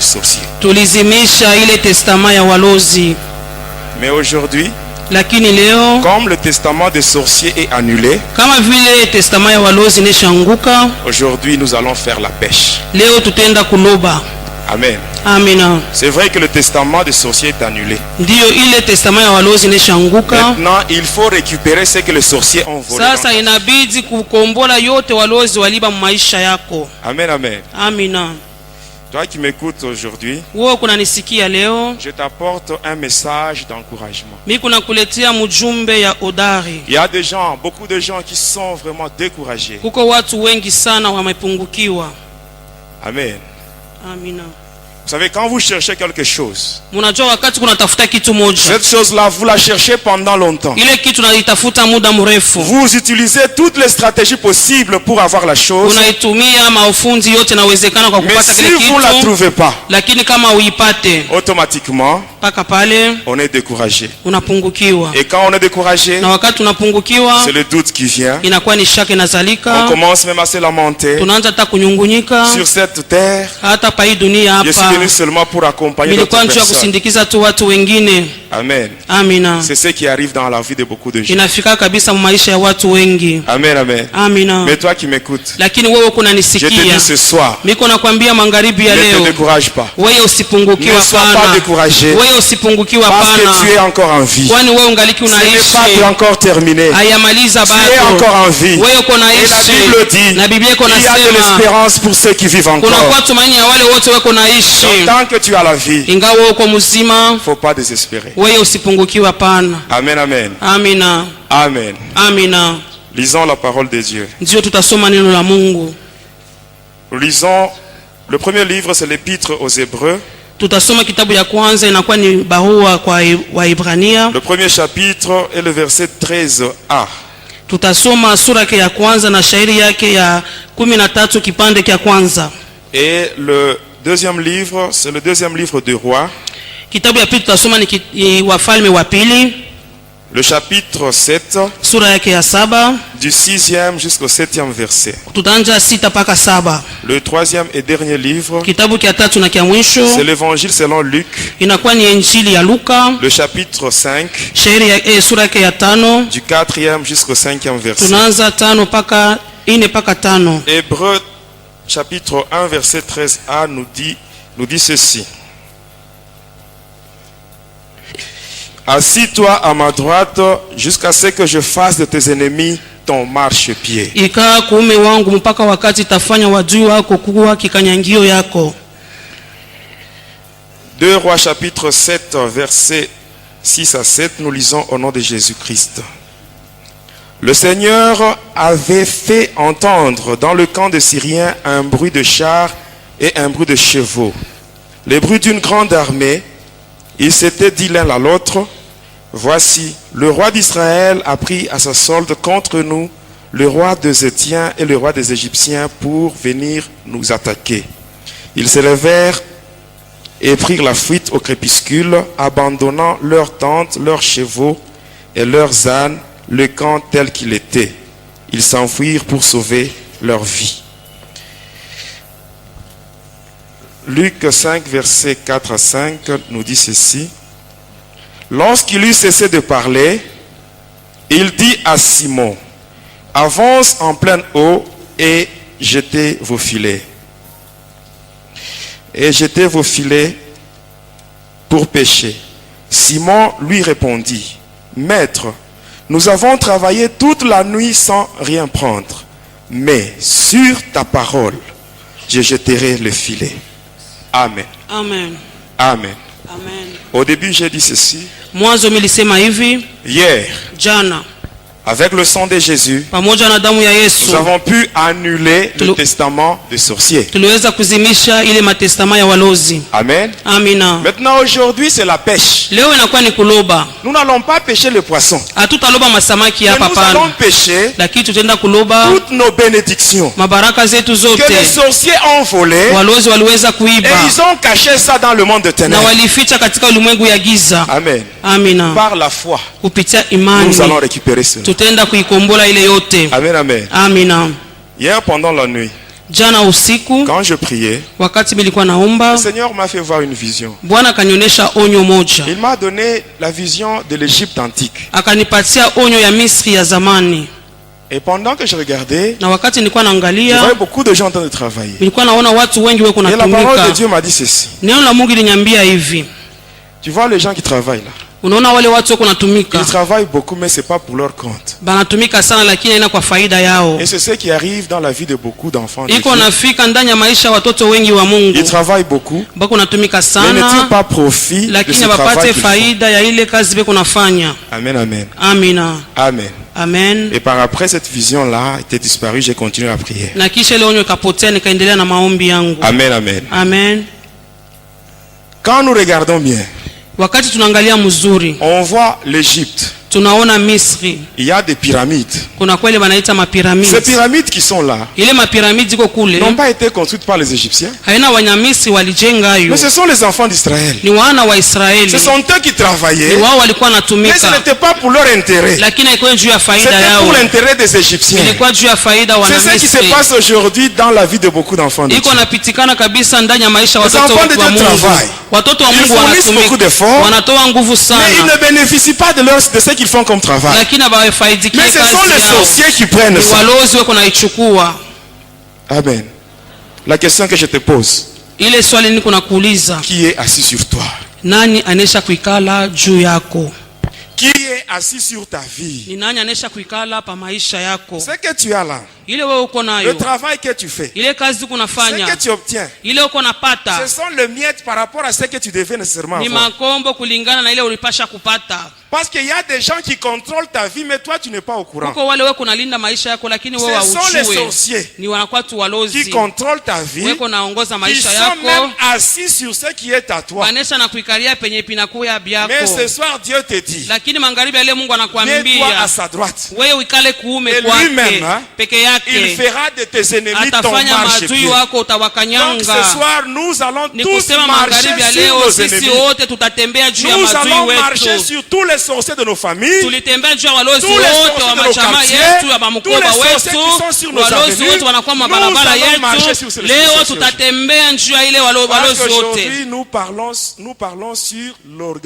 sorciers. Tulizimisha ile testament ya walozi. Mais aujourd'hui, Lakini leo comme le testament des sorciers est annulé, kama vile testament ya walozi ineshanguka, aujourd'hui nous allons faire la pêche. leo tutenda kuloba. Amen. Amina. C'est vrai que le testament des sorciers est annulé. Ndiyo ile testament ya walozi ineshanguka. Maintenant, il faut récupérer ce que les sorciers ont volé. Sasa inabidi kukombola yote walozi waliba maisha yako. Amen, amen. Amina. Toi qui m'écoutes aujourd'hui, Wewe kunanisikia leo, je t'apporte un message d'encouragement. mimi kunakuletea mjumbe ya odari. Il y a des gens, beaucoup de gens qui sont vraiment découragés. Kuko watu wengi sana wamepungukiwa. Amen. Amina. Vous savez, quand vous cherchez quelque chose, Munajua wakati kunatafuta kitu moja, cette chose-là, vous la cherchez pendant longtemps. ile kitu naitafuta muda mrefu. Vous utilisez toutes les stratégies possibles pour avoir la chose. Unaitumia maufundi yote nawezekana kwa Mais kupata si kile vous ne la kitu, trouvez pas, lakini kama uipate automatiquement, paka pale on est découragé. unapungukiwa. Et quand on est découragé, Na wakati unapungukiwa, c'est le doute qui vient. inakuwa ni shaka On inazalika, commence même à se lamenter. tunaanza hata kunyungunyika. Sur cette terre, Hata pa hii dunia je suis hapa venu seulement pour accompagner nilikuwa d'autres nchi ya personnes. kusindikiza tu watu wengine. Amen. Amina. C'est ce qui arrive dans la vie de beaucoup de gens. Inafika kabisa maisha ya watu wengi. Amen, amen. Amina. Mais toi qui m'écoutes, Lakini wewe je te kunanisikia, dis ce soir, miko nakwambia magharibi ya ne te leo, décourage pas. wewe usipungukiwe Ne sois pas hapana. découragé. Wewe usipungukiwe Parce que tu es hapana. encore en vie. Kwani wewe ungaliki Ce n'est pas unaishi. encore terminé. Hayamaliza Tu es encore bado. en vie. Wewe uko Et la naishi. Bible dit, Na Biblia iko il y a de nasema l'espérance pour ceux qui vivent kuna encore. kwa tumaini ya wale wote wako naishi. Donc, tant que tu as la vie, il Ingawa uko mzima, ne faut pas désespérer. wewe usipungukiwe hapana. Amen, amen. Amina. Amen. Amina. Lisons la parole de Dieu. Ndio tutasoma neno la Mungu. Lisons le premier livre, c'est l'épître aux Hébreux. Tutasoma kitabu ya kwanza inakuwa ni barua kwa Waibrania. Le premier chapitre est le verset 13a. Tutasoma sura yake ya kwanza na shairi yake ya 13 kipande cha kwanza. Et le deuxième livre, c'est le deuxième livre de Rois. Kitabu ya pili tutasoma ni Wafalme wa pili, Le chapitre 7, sura yake ya 7, du 6e jusqu'au 7e verset. tutaanza 6 mpaka 7. Le troisième et dernier livre, Kitabu cha tatu na cha mwisho c'est l'évangile selon Luc, inakuwa ni Injili ya Luka, le chapitre 5, shairi ya sura yake ya 5, du 4e jusqu'au 5e verset. tunaanza 5 mpaka 4 mpaka 5. Hébreux chapitre 1 verset 13a nous dit ceci. Assis-toi à ma droite jusqu'à ce que je fasse de tes ennemis ton marchepied. Ikaa kuume wangu mpaka wakati tafanya wadui wako kuwa kikanyangio yako. 2 Rois chapitre 7 verset 6 à 7, nous lisons au nom de Jésus-Christ. Le Seigneur avait fait entendre dans le camp des Syriens un bruit de chars et un bruit de chevaux, les bruits d'une grande armée. Ils s'étaient dit l'un à l'autre, voici, le roi d'Israël a pris à sa solde contre nous le roi des Étiens et le roi des Égyptiens pour venir nous attaquer. Ils se levèrent et prirent la fuite au crépuscule, abandonnant leurs tentes, leurs chevaux et leurs ânes, le camp tel qu'il était. Ils s'enfuirent pour sauver leur vie. Luc 5, versets 4 à 5 nous dit ceci. Lorsqu'il eut cessé de parler, il dit à Simon, avance en pleine eau et jetez vos filets. Et jetez vos filets pour pêcher. Simon lui répondit, Maître, nous avons travaillé toute la nuit sans rien prendre, mais sur ta parole, je jeterai le filet. Amen. Amen. Amen. Amen. Au début, j'ai dit ceci. Mwanzo milisema hivi, Hier, jana avec le sang de Jésus, pamoja na damu ya nous Yesu avons pu annuler le testament des sorciers. tuliweza kuzimisha ile matestama ya walozi. Amen. Amina. Maintenant, aujourd'hui, c'est la pêche. Leo inakuwa ni kuloba. Nous n'allons pas pêcher le poisson. Hatutaloba masamaki Mais hapa nous allons pana, pêcher lakini tutaenda kuloba toutes nos bénédictions mabaraka zetu que zote les sorciers ont volées walozi waliweza et kuiba ils ont caché ça dans le monde de na ténèbres. walificha katika ulimwengu ya giza. Amen. Amina. Par la foi, Kupitia imani nous allons récupérer cela. tutaenda kuikombola ile yote. Amen, amen. Amina. Hier, pendant la nuit, Jana usiku quand je priais, wakati nilikuwa le naomba, Seigneur m'a fait voir une vision. Bwana akanionyesha onyo moja. Il m'a donné la vision de l'Égypte antique. Akanipatia onyo ya Misri ya zamani. Et pendant que je regardais, Na wakati nilikuwa je naangalia, voyais beaucoup de gens en train de travailler. nilikuwa naona watu wengi wako Et la parole de natumika. Dieu m'a dit ceci. Neno la Mungu liniambia hivi. Tu vois les gens qui travaillent là. Unaona wale watu wako natumika. Ils travaillent beaucoup, mais c'est pas pour leur compte. Banatumika sana lakini haina kwa faida yao. Et c'est ce qui arrive dans la vie de beaucoup d'enfants de Iko Dieu. nafika ndani ya maisha ya watoto wengi wa Mungu. Ils travaillent beaucoup, Bako natumika mais ne tirent sana pas profit de lakini ce travail hawapate qu'ils font. faida ya ile kazi beko nafanya. Amen, amen. Amina. Amen. Amen. Et par après cette vision-là était disparue, j'ai continué à prier. Na kisha ile onyo ikapotea, nikaendelea na maombi yangu. Amen, amen. Amen. Quand nous regardons bien, Wakati tunaangalia mzuri, on voit l'Égypte. tunaona Misri. Il y a des pyramides. Kuna kweli wanaita Ces mapiramidi. pyramides qui sont là Ile mapiramidi ziko kule, n'ont pas été construites par les Égyptiens, haina Wanyamisri walijenga hayo. mais ce sont les enfants d'Israël. Ni wana wa Israeli. Ce sont eux qui Ni travaillaient, wao walikuwa mais ce natumika. n'était pas pour leur intérêt. Lakini haikuwa juu ya faida C'était yao. pour l'intérêt des Égyptiens. Ilikuwa juu ya faida wa C'est ce qui se Misri. passe aujourd'hui dans la vie de beaucoup d'enfants de Dieu. Iko napitikana kabisa ndani ya maisha ya Les watoto enfants de wa Dieu Mungu. travaillent. Watoto wa Ils Mungu fournissent beaucoup wanatumika. d'efforts, Wanatoa nguvu mais ils sana. ne bénéficient pas de ce qu'ils font comme travail. Lakini hawafaidikie Mais ce sont kazi les yao. sorciers qui prennent Ni ça. walozi wako naichukua. Amen. La question que je te pose, Ile swali niko nakuuliza, qui est assis sur toi? nani anesha kuikala juu yako? Qui est assis sur ta vie? Ni nani anesha kuikala pa maisha yako? Ce que tu as là, Ile wewe uko le nayo, travail que tu fais, ile kazi uko ce nafanya, que tu obtiens, ile uko napata ce sont les miettes par rapport à ce que tu devais nécessairement ni avoir. makombo kulingana na ile ulipasha kupata. Parce qu'il y a des gens qui contrôlent ta vie, mais toi tu n'es pas au courant. Uko wale wewe kunalinda maisha yako lakini wewe Ce sont les haujui. sorciers Ni wanakuwa tu qui walozi. contrôlent ta vie, Wewe naongoza qui maisha sont même yako. assis sur ce qui est à toi. Wanesha na kuikalia penye pinakuya Mais byako. ce soir, Dieu te dit, Lakini magharibi ya leo Mungu mets-toi à anakuambia sa droite. wewe uikale kuume Et kwake lui-même, hein, peke Il yake. fera de tes ennemis ton Atafanya marchepied. maadui wako Donc ce utawakanyanga. soir, nous allons Ni tous kusema marcher magharibi ya sur leo nos sisi ennemis. wote tutatembea juu ya Nous maadui allons marcher wetu. sur tous les sorciers de nos familles, Tulitembea juu ya walozi tous les wote sorciers wa de nos machama quartiers, yetu ya tous mamukoba les sorciers wetu. qui sont sur nos Walozi avenues. wote wanakuwa Nous mabarabara allons marcher yetu. sur ces Leo sorciers. tutatembea juu ya ile Parce walozi wote. qu'aujourd'hui, nous parlons sur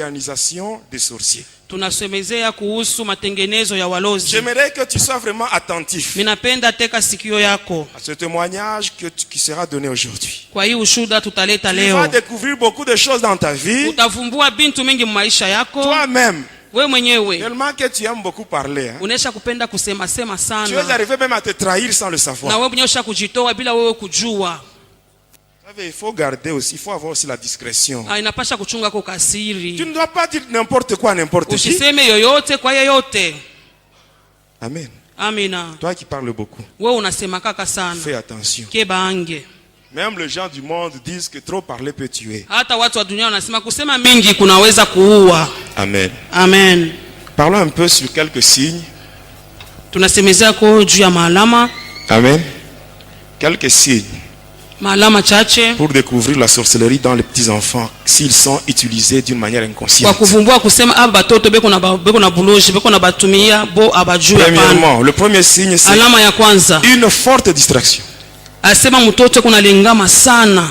l'organisation des sorciers. Tunasemezea kuhusu matengenezo ya walozi. J'aimerais que tu sois vraiment attentif Minapenda teka sikio yako à ce témoignage qui sera donné aujourd'hui. kwa hii ushuda tutaleta Tu vas leo. découvrir beaucoup de choses dans ta vie, Utavumbua bintu mingi maisha yako. toi-même. We mwenyewe Tellement que tu aimes beaucoup parler. Hein. unesha kupenda kusema sema Tu es sana. arrivé même à te trahir sans le Na savoir. wewe mwenyewe usha kujitoa bila wewe kujua. Vous savez, il faut garder aussi, il faut avoir aussi la discrétion. Inapasha kuchunga kwa Tu kasiri. ne dois pas dire n'importe quoi à n'importe qui. Usiseme yoyote kwa yeyote. Amen. Amina. Toi qui parles beaucoup, Wewe unasema kaka sana. fais attention. Kebange. Même les gens du monde disent que trop parler peut tuer. Hata watu wa dunia wanasema kusema mingi kunaweza kuua. Amen. Amen. Parlons un peu sur quelques signes. Tunasemezea kwa juu ya maalama. Amen. Quelques signes Maalama chache pour découvrir la sorcellerie dans les petits-enfants s'ils sont utilisés d'une manière kwa inconsciente. kuvumbua kusema aba batoto beko na buloji beko na batumia bo abajue hapana. Premièrement, le premier signe, c'est Alama ya kwanza une forte distraction. asema mtoto kuna lingama sana.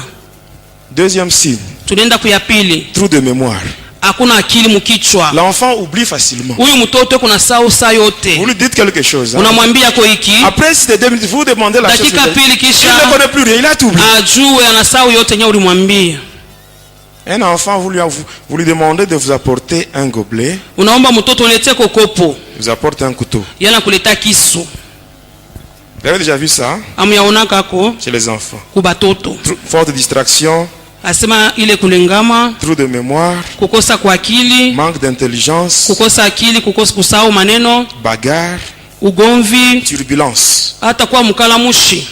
Deuxième signe, Tunaenda kuya pili, trou de mémoire. hakuna akili mkichwa. L'enfant oublie facilement. Huyu mtoto kuna saa yote. Vous lui dites quelque chose. Hein? Unamwambia kwa hiki, Après, si c'est 2 minutes, vous demandez la chose. dakika pili Il ne kisha connaît plus rien, il a tout oublié. ajue anasahau yote nyo ulimwambia. Un enfant, vous lui demandez de vous apporter un gobelet, Unaomba mtoto uletee kokopo, il vous apporte un couteau. yana kuleta kisu. Vous avez déjà vu ça hein, Amuyaonaka ko chez les enfants. kubatoto. Forte distraction, Asema ile kulingama, trou de mémoire, kukosa kwa akili, manque d'intelligence, kukosa akili, kukosa kusahau maneno, bagarre, ugomvi, turbulence. hata kuwa mkalamushi.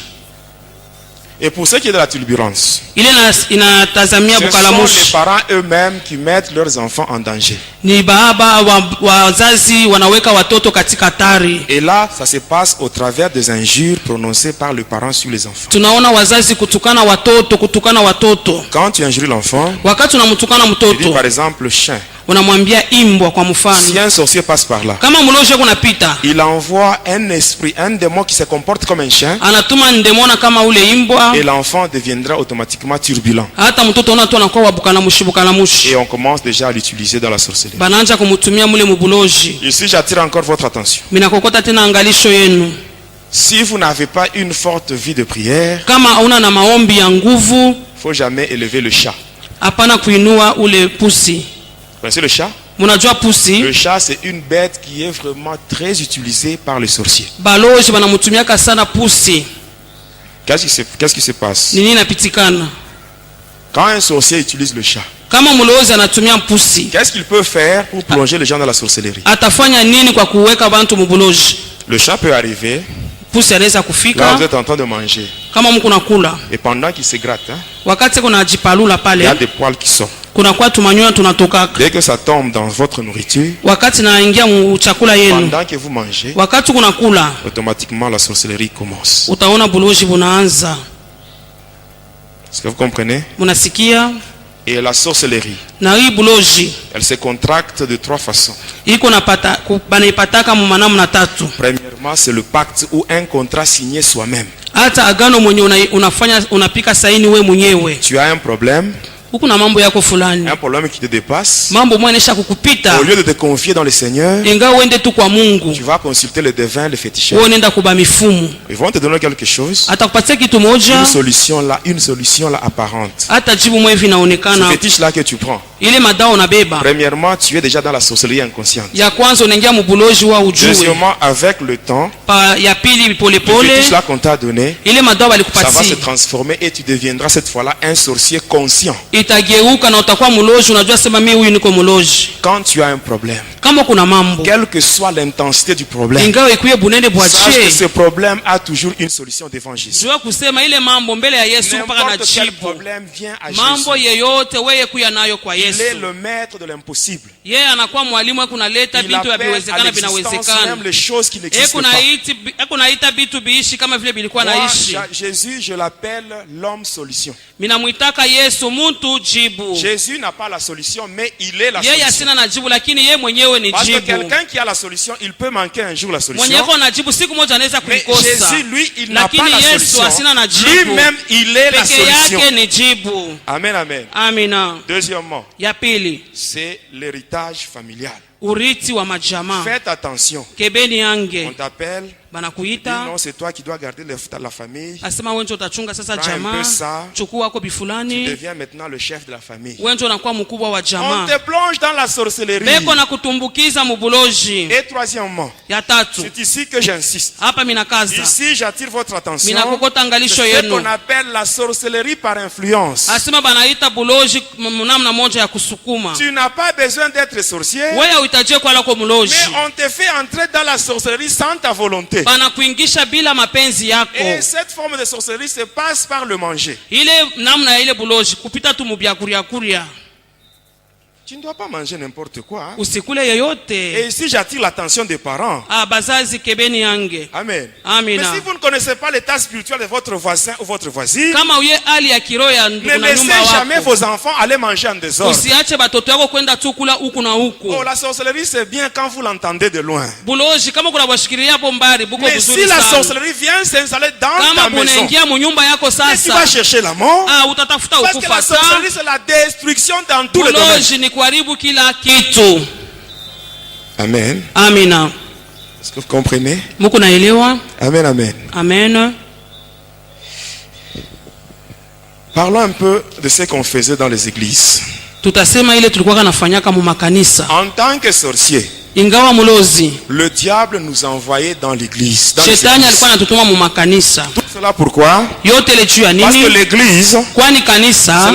Et pour ce qui est de la turbulence, Ile inatazamia ce sont les bukalamushi. parents eux-mêmes qui mettent leurs enfants en danger. Ni baba wazazi wanaweka watoto katika hatari. Et là, ça se passe au travers des injures prononcées par le parent sur les enfants. Tunaona wazazi kutukana watoto. Quand tu injures l'enfant, Wakati unamtukana tu dis mtoto, par exemple chien. unamwambia imbwa kwa Si mfano. un sorcier passe par là, Kama mlozi kunapita, il envoie un esprit, un démon qui se comporte comme un chien, anatuma ndemona kama ule imbwa, et l'enfant deviendra automatiquement turbulent. hata mtoto ona tu anakuwa wabukana mushi. Et on commence déjà à l'utiliser dans la sorcellerie. Banaanza kumutumia mule mubuloji. Ici, j'attire encore votre attention. Minakokota tena angalisho yenu. Si vous n'avez pas une forte vie de prière, Kama una na maombi ya nguvu, il ne faut jamais élever le chat. hapana kuinua ule pusi. Vous connaissez le chat? Munajua pusi? Le chat, c'est une bête qui est vraiment très utilisée par les sorciers. Baloji banamutumiaka sana pusi. Qu'est-ce qui se passe? Nini inapitikana? Quand un sorcier utilise le chat, Kama mlozi anatumia pusi, qu'est-ce qu'il peut faire pour plonger les gens dans la sorcellerie? atafanya nini kwa kuweka bantu mubuloji? Le chat peut arriver, Pusi anaweza là kufika vous êtes en train de manger, kama mko nakula, et pendant qu'il se gratte, wakati kuna jipalula il y a pale, des poils qui sortent. kuna kwa tumanyoya tunatokaka. Dès que ça tombe dans votre nourriture, Wakati naingia mu chakula yenu, pendant que vous mangez, wakati kuna kula, automatiquement la sorcellerie commence. utaona buloji bunaanza. Est-ce que vous comprenez? Munasikia? Et la sorcellerie, Na hii buloji elle se contracte de 3 façons. iko napata banaipataka mu manamna tatu. Premièrement, c'est le pacte ou un contrat signé soi-même. Hata agano mwenye unafanya unapika saini we mwenyewe. Tu as un problème, Huku na mambo yako fulani, un problème qui te dépasse. mambo mwenesha kukupita, Au lieu de te confier dans le Seigneur, ingawa uende tu kwa Mungu, tu vas consulter les devins, les féticheurs. wewe nenda kuba mifumu, Ils vont te donner quelque chose, atakupatia kitu moja, une solution là apparente. hata jibu mwe Ce vinaonekana. fétiche là que tu prends. Ile madao unabeba, Premièrement, tu es déjà dans la sorcellerie inconsciente. ya kwanza unaingia mubuloji wa ujue, Deuxièmement, avec le temps, pa ya pili le polepole, fétiche là qu'on t'a donné, ile madao ça va se balikupatia transformer et tu deviendras cette fois-là un sorcier conscient. itageuka na utakuwa muloji, unajua sema mimi huyu niko muloji. Quand tu as un problème, Kama kuna mambo, quelle que soit l'intensité du problème, ingawa ikuye bunene sache que bwache, ce problème a toujours une solution devant Jésus. jua kusema ile mambo mbele ya Yesu mpaka na N'importe quel jibu. problème vient à Mambo Jésus. yeyote weye kuya nayo kwa Il est Yesu. le maître de l'impossible. Yeye anakuwa mwalimu wa kunaleta Il vitu appelle à viwezekana l'existence vinawezekana. même les choses qui n'existent pas. Kunaita vitu biishi kama vile bilikuwa Moi, naishi. Jésus, je l'appelle l'homme solution. Minamwitaka Yesu muntu jibu. Jésus n'a pas la solution, mais il est la Yeye solution. asina na jibu lakini yeye mwenyewe ni Parce que jibu. quelqu'un qui a la solution, il peut manquer un jour la solution. Mwenye ko na jibu siku moja anaweza Mais kuikosa. Jésus, lui, il n'a pas Lakini la Yesu solution. asina na jibu. Lui-même, il est la Peke solution. yake ni jibu. Amen, amen. Amina. Deuxièmement, Ya pili, c'est l'héritage familial. urithi wa majamaa. Faites attention. Kebeni On yange t'appelle, dis banakuita, non, c'est toi qui dois garder la famille. asema wewe ndio utachunga sasa Prends un peu jamaa. ça. Chukua wako Tu bifulani. deviens maintenant le chef de la famille. Wewe ndio unakuwa mkubwa wa On jamaa. te plonge dans la sorcellerie. Beko na kutumbukiza mubuloji. Et troisièmement, Ya tatu, c'est ici que j'insiste. hapa minakaza. Ici, j'attire votre attention. Minakokota C'est angalisho ce yenu. qu'on appelle la sorcellerie par influence. Asema banaita buloji namna moja ya kusukuma. Tu n'as pas besoin d'être sorcier, Wewe uhitajie kwa lako muloji. mais on te fait entrer dans la sorcellerie sans ta volonté. Banakuingisha bila mapenzi yako. Et cette forme de sorcellerie se passe par le manger. Ile namna ya ile buloji kupita tu mubyakuria kuria. Tu ne dois pas manger n'importe quoi. Hein? Usikule Et yoyote. ici, j'attire l'attention des parents. Bazazi kebeni yange. Amen. Amina. Mais si vous ne connaissez pas l'état spirituel de votre voisin ou votre voisine, Kama uye hali ya kiroho ya ne ndugu na laissez nyumba jamais wako, vos enfants aller manger en désordre. usiache batoto yako kwenda tu kula huku na huku. Oh, la sorcellerie, c'est bien quand vous l'entendez de loin. Buloji kama kuna bashikiria hapo mbali buko Mais vizuri si la sana. sorcellerie vient s'installer dans Kama ta maison, bunaingia mu nyumba yako et tu vas sasa, chercher la mort. utatafuta Parce que la ukufa sorcellerie, sa. c'est la destruction dans tous les domaines. Buloji ni kuharibu kila kitu. Amen. Amina. Est-ce que vous comprenez? Muko naelewa? Amen, amen. Amen. Parlons un peu de ce qu'on faisait dans les églises. Tutasema ile tulikuwa kanafanyaka mu makanisa. En tant que sorcier, Ingawa mulozi, le diable nous envoyait dans l'église. dans les shetani églises. alikuwa anatutuma mu makanisa. Tout cela pourquoi? Yote ile juu ya Parce que nini? l'église, Kwani c'est kanisa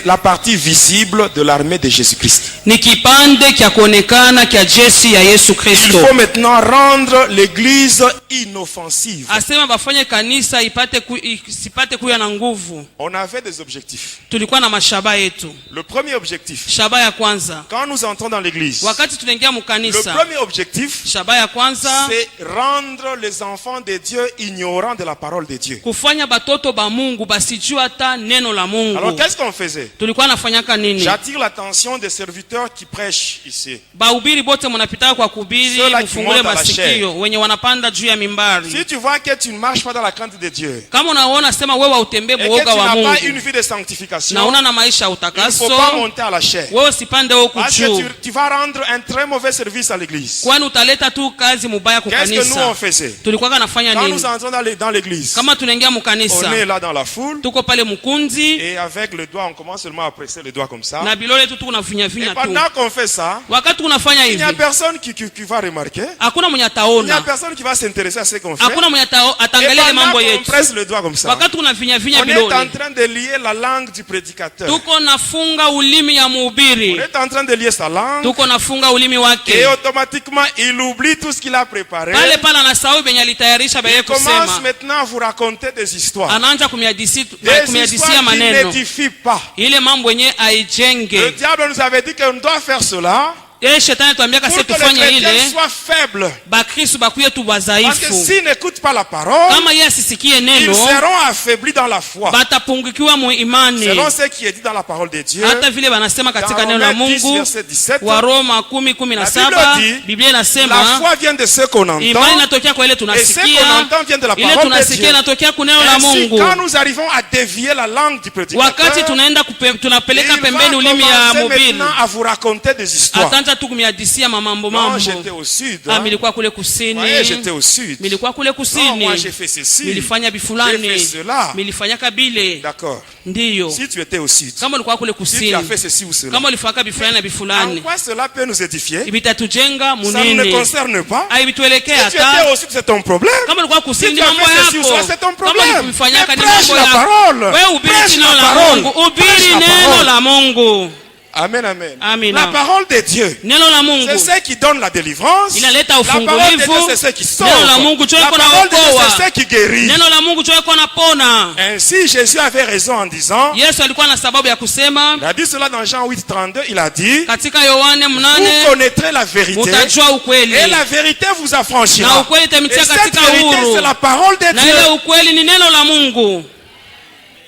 la partie visible de l'armée de Jésus-Christ. ni kipande kya kuonekana kya jeshi ya Yesu Il Kristo. faut maintenant rendre l'église inoffensive. Asema bafanye kanisa isipate kuya na nguvu. On avait des objectifs. Tulikuwa na mashaba yetu. Le premier objectif, Shaba ya kwanza, quand nous entrons dans l'église, wakati tunaingia tunaingia Le mkanisa, premier objectif, shabaha ya kwanza c'est rendre les enfants de Dieu ignorants de la parole de Dieu. kufanya batoto ba Mungu basijue hata neno la Mungu. Alors qu'est-ce qu'on faisait? Tulikuwa nafanyaka nini? J'attire l'attention des serviteurs qui prêchent ici. Bahubiri bote mnapitaka kwa kuhubiri, Ceux-là qui mfungule montent à la masikio, wenye wanapanda juu ya mimbari. Si tu vois que tu ne marches pas dans la crainte de Dieu, Kama unaona sema wewe utembee et que tu muoga wa n'as pas Mungu une vie de sanctification, na una na maisha ya il ne utakaso, faut pas monter à la chair. wewe usipande huko Parce juu, que tu vas rendre un très mauvais service à l'église. kwani utaleta tu kazi mubaya kwa Qu'est-ce que nous on kanisa. faisait? Tulikuwa nafanya Quand nini? nous entrons dans l'église, Kama tunaingia on mkanisa, est là dans la foule, tuko pale mkunzi et avec le doigt, on commence seulement à presser le doigt comme ça. na bilole tu tunafinya Et finya tu. pendant qu'on fait ça, Wakati tunafanya il n'y a hivi, personne qui va remarquer. hakuna mwenye Il n'y a ataona, personne qui va s'intéresser à ce qu'on fait. hakuna mwenye Et ataangalia ile pendant mambo qu'on yetu. presse le doigt comme ça, Wakati tunafinya finya on est en bilole, train de lier la langue du prédicateur. tuko nafunga ulimi ya On mhubiri, est en train de lier sa langue. tuko nafunga ulimi Et wake. automatiquement, il oublie tout ce qu'il a préparé. Pale pale anasahau benye alitayarisha Il beye commence kusema, maintenant à vous raconter des histoires. anaanza Des kumyadisia histoires qui maneno n'édifient pas. ile mambo yenye Le aijenge. diable nous avait dit qu'on doit faire cela Shetani tuambiaka pour sisi que les tufanye chrétiens ile soient faibles. bakristo bakuye tu Parce que wazaifu, s'ils n'écoutent pas la parole, kama yeye asisikie ils neno seront affaiblis dans la foi. batapungukiwa mu imani, Selon ce qui est dit dans la parole de Dieu, hata vile banasema katika dans neno la Romains 10, Mungu. verset 17, Wa Roma 10:17 Biblia la inasema foi vient de ce qu'on imani entend, inatokea kwa ile et ce qu'on tunasikia, entend vient de la ile parole de tunasikia Dieu. inatokea kwa neno la Ainsi, Mungu. quand nous arrivons à dévier la langue du Wakati prédicateur, tunaenda tunapeleka il va pembeni ulimi ya commencer mhubiri, maintenant à vous raconter des histoires. ataanza tu kumyadisia mambo Moi, j'étais mambo. au sud. Milikuwa kule Voyez, kusini, j'étais au sud. milikuwa kule Non, kusini, moi j'ai fait ceci. milifanya J'ai bifulani, fait cela. milifanyaka bile. D'accord. Ndiyo, Si tu étais au sud, kama ulikuwa kule si tu as kusini, fait ceci ou cela, kama ulifanyaka bifulani na en bifulani, quoi cela peut nous édifier? vitatujenga Ça ne nous munini, concerne pas. haivituelekea Si tu étais hata. au sud, c'est ton problème. Kama ulikuwa Si kusini, tu as mambo fait ceci ou cela, yako. c'est ton Kama problème. ulifanyaka ni Mais prêche mambo la yako. parole. Wewe ubiri Prêche neno la la parole. Mungu, Prêche ubiri la neno parole. la Mungu. Amen, amen. Amina. La parole de Dieu, Neno la Mungu c'est ce qui donne la délivrance. inaleta La parole de Dieu, ufungulivu. c'est ce qui sauve. Neno la Mungu La chweko na parole de Dieu, okoa. c'est ce qui guérit. Neno la Mungu chweko na pona. Ainsi, Jésus avait raison en disant, Yesu alikuwa na sababu ya kusema il a dit cela dans Jean 8:32, il a dit, katika Yohane vous 8 connaîtrez la vérité mutajua ukweli et la vérité vous na affranchira. ukweli Et itamtia cette katika vérité, huru, c'est la parole de na ile Dieu. ukweli ni neno la Mungu.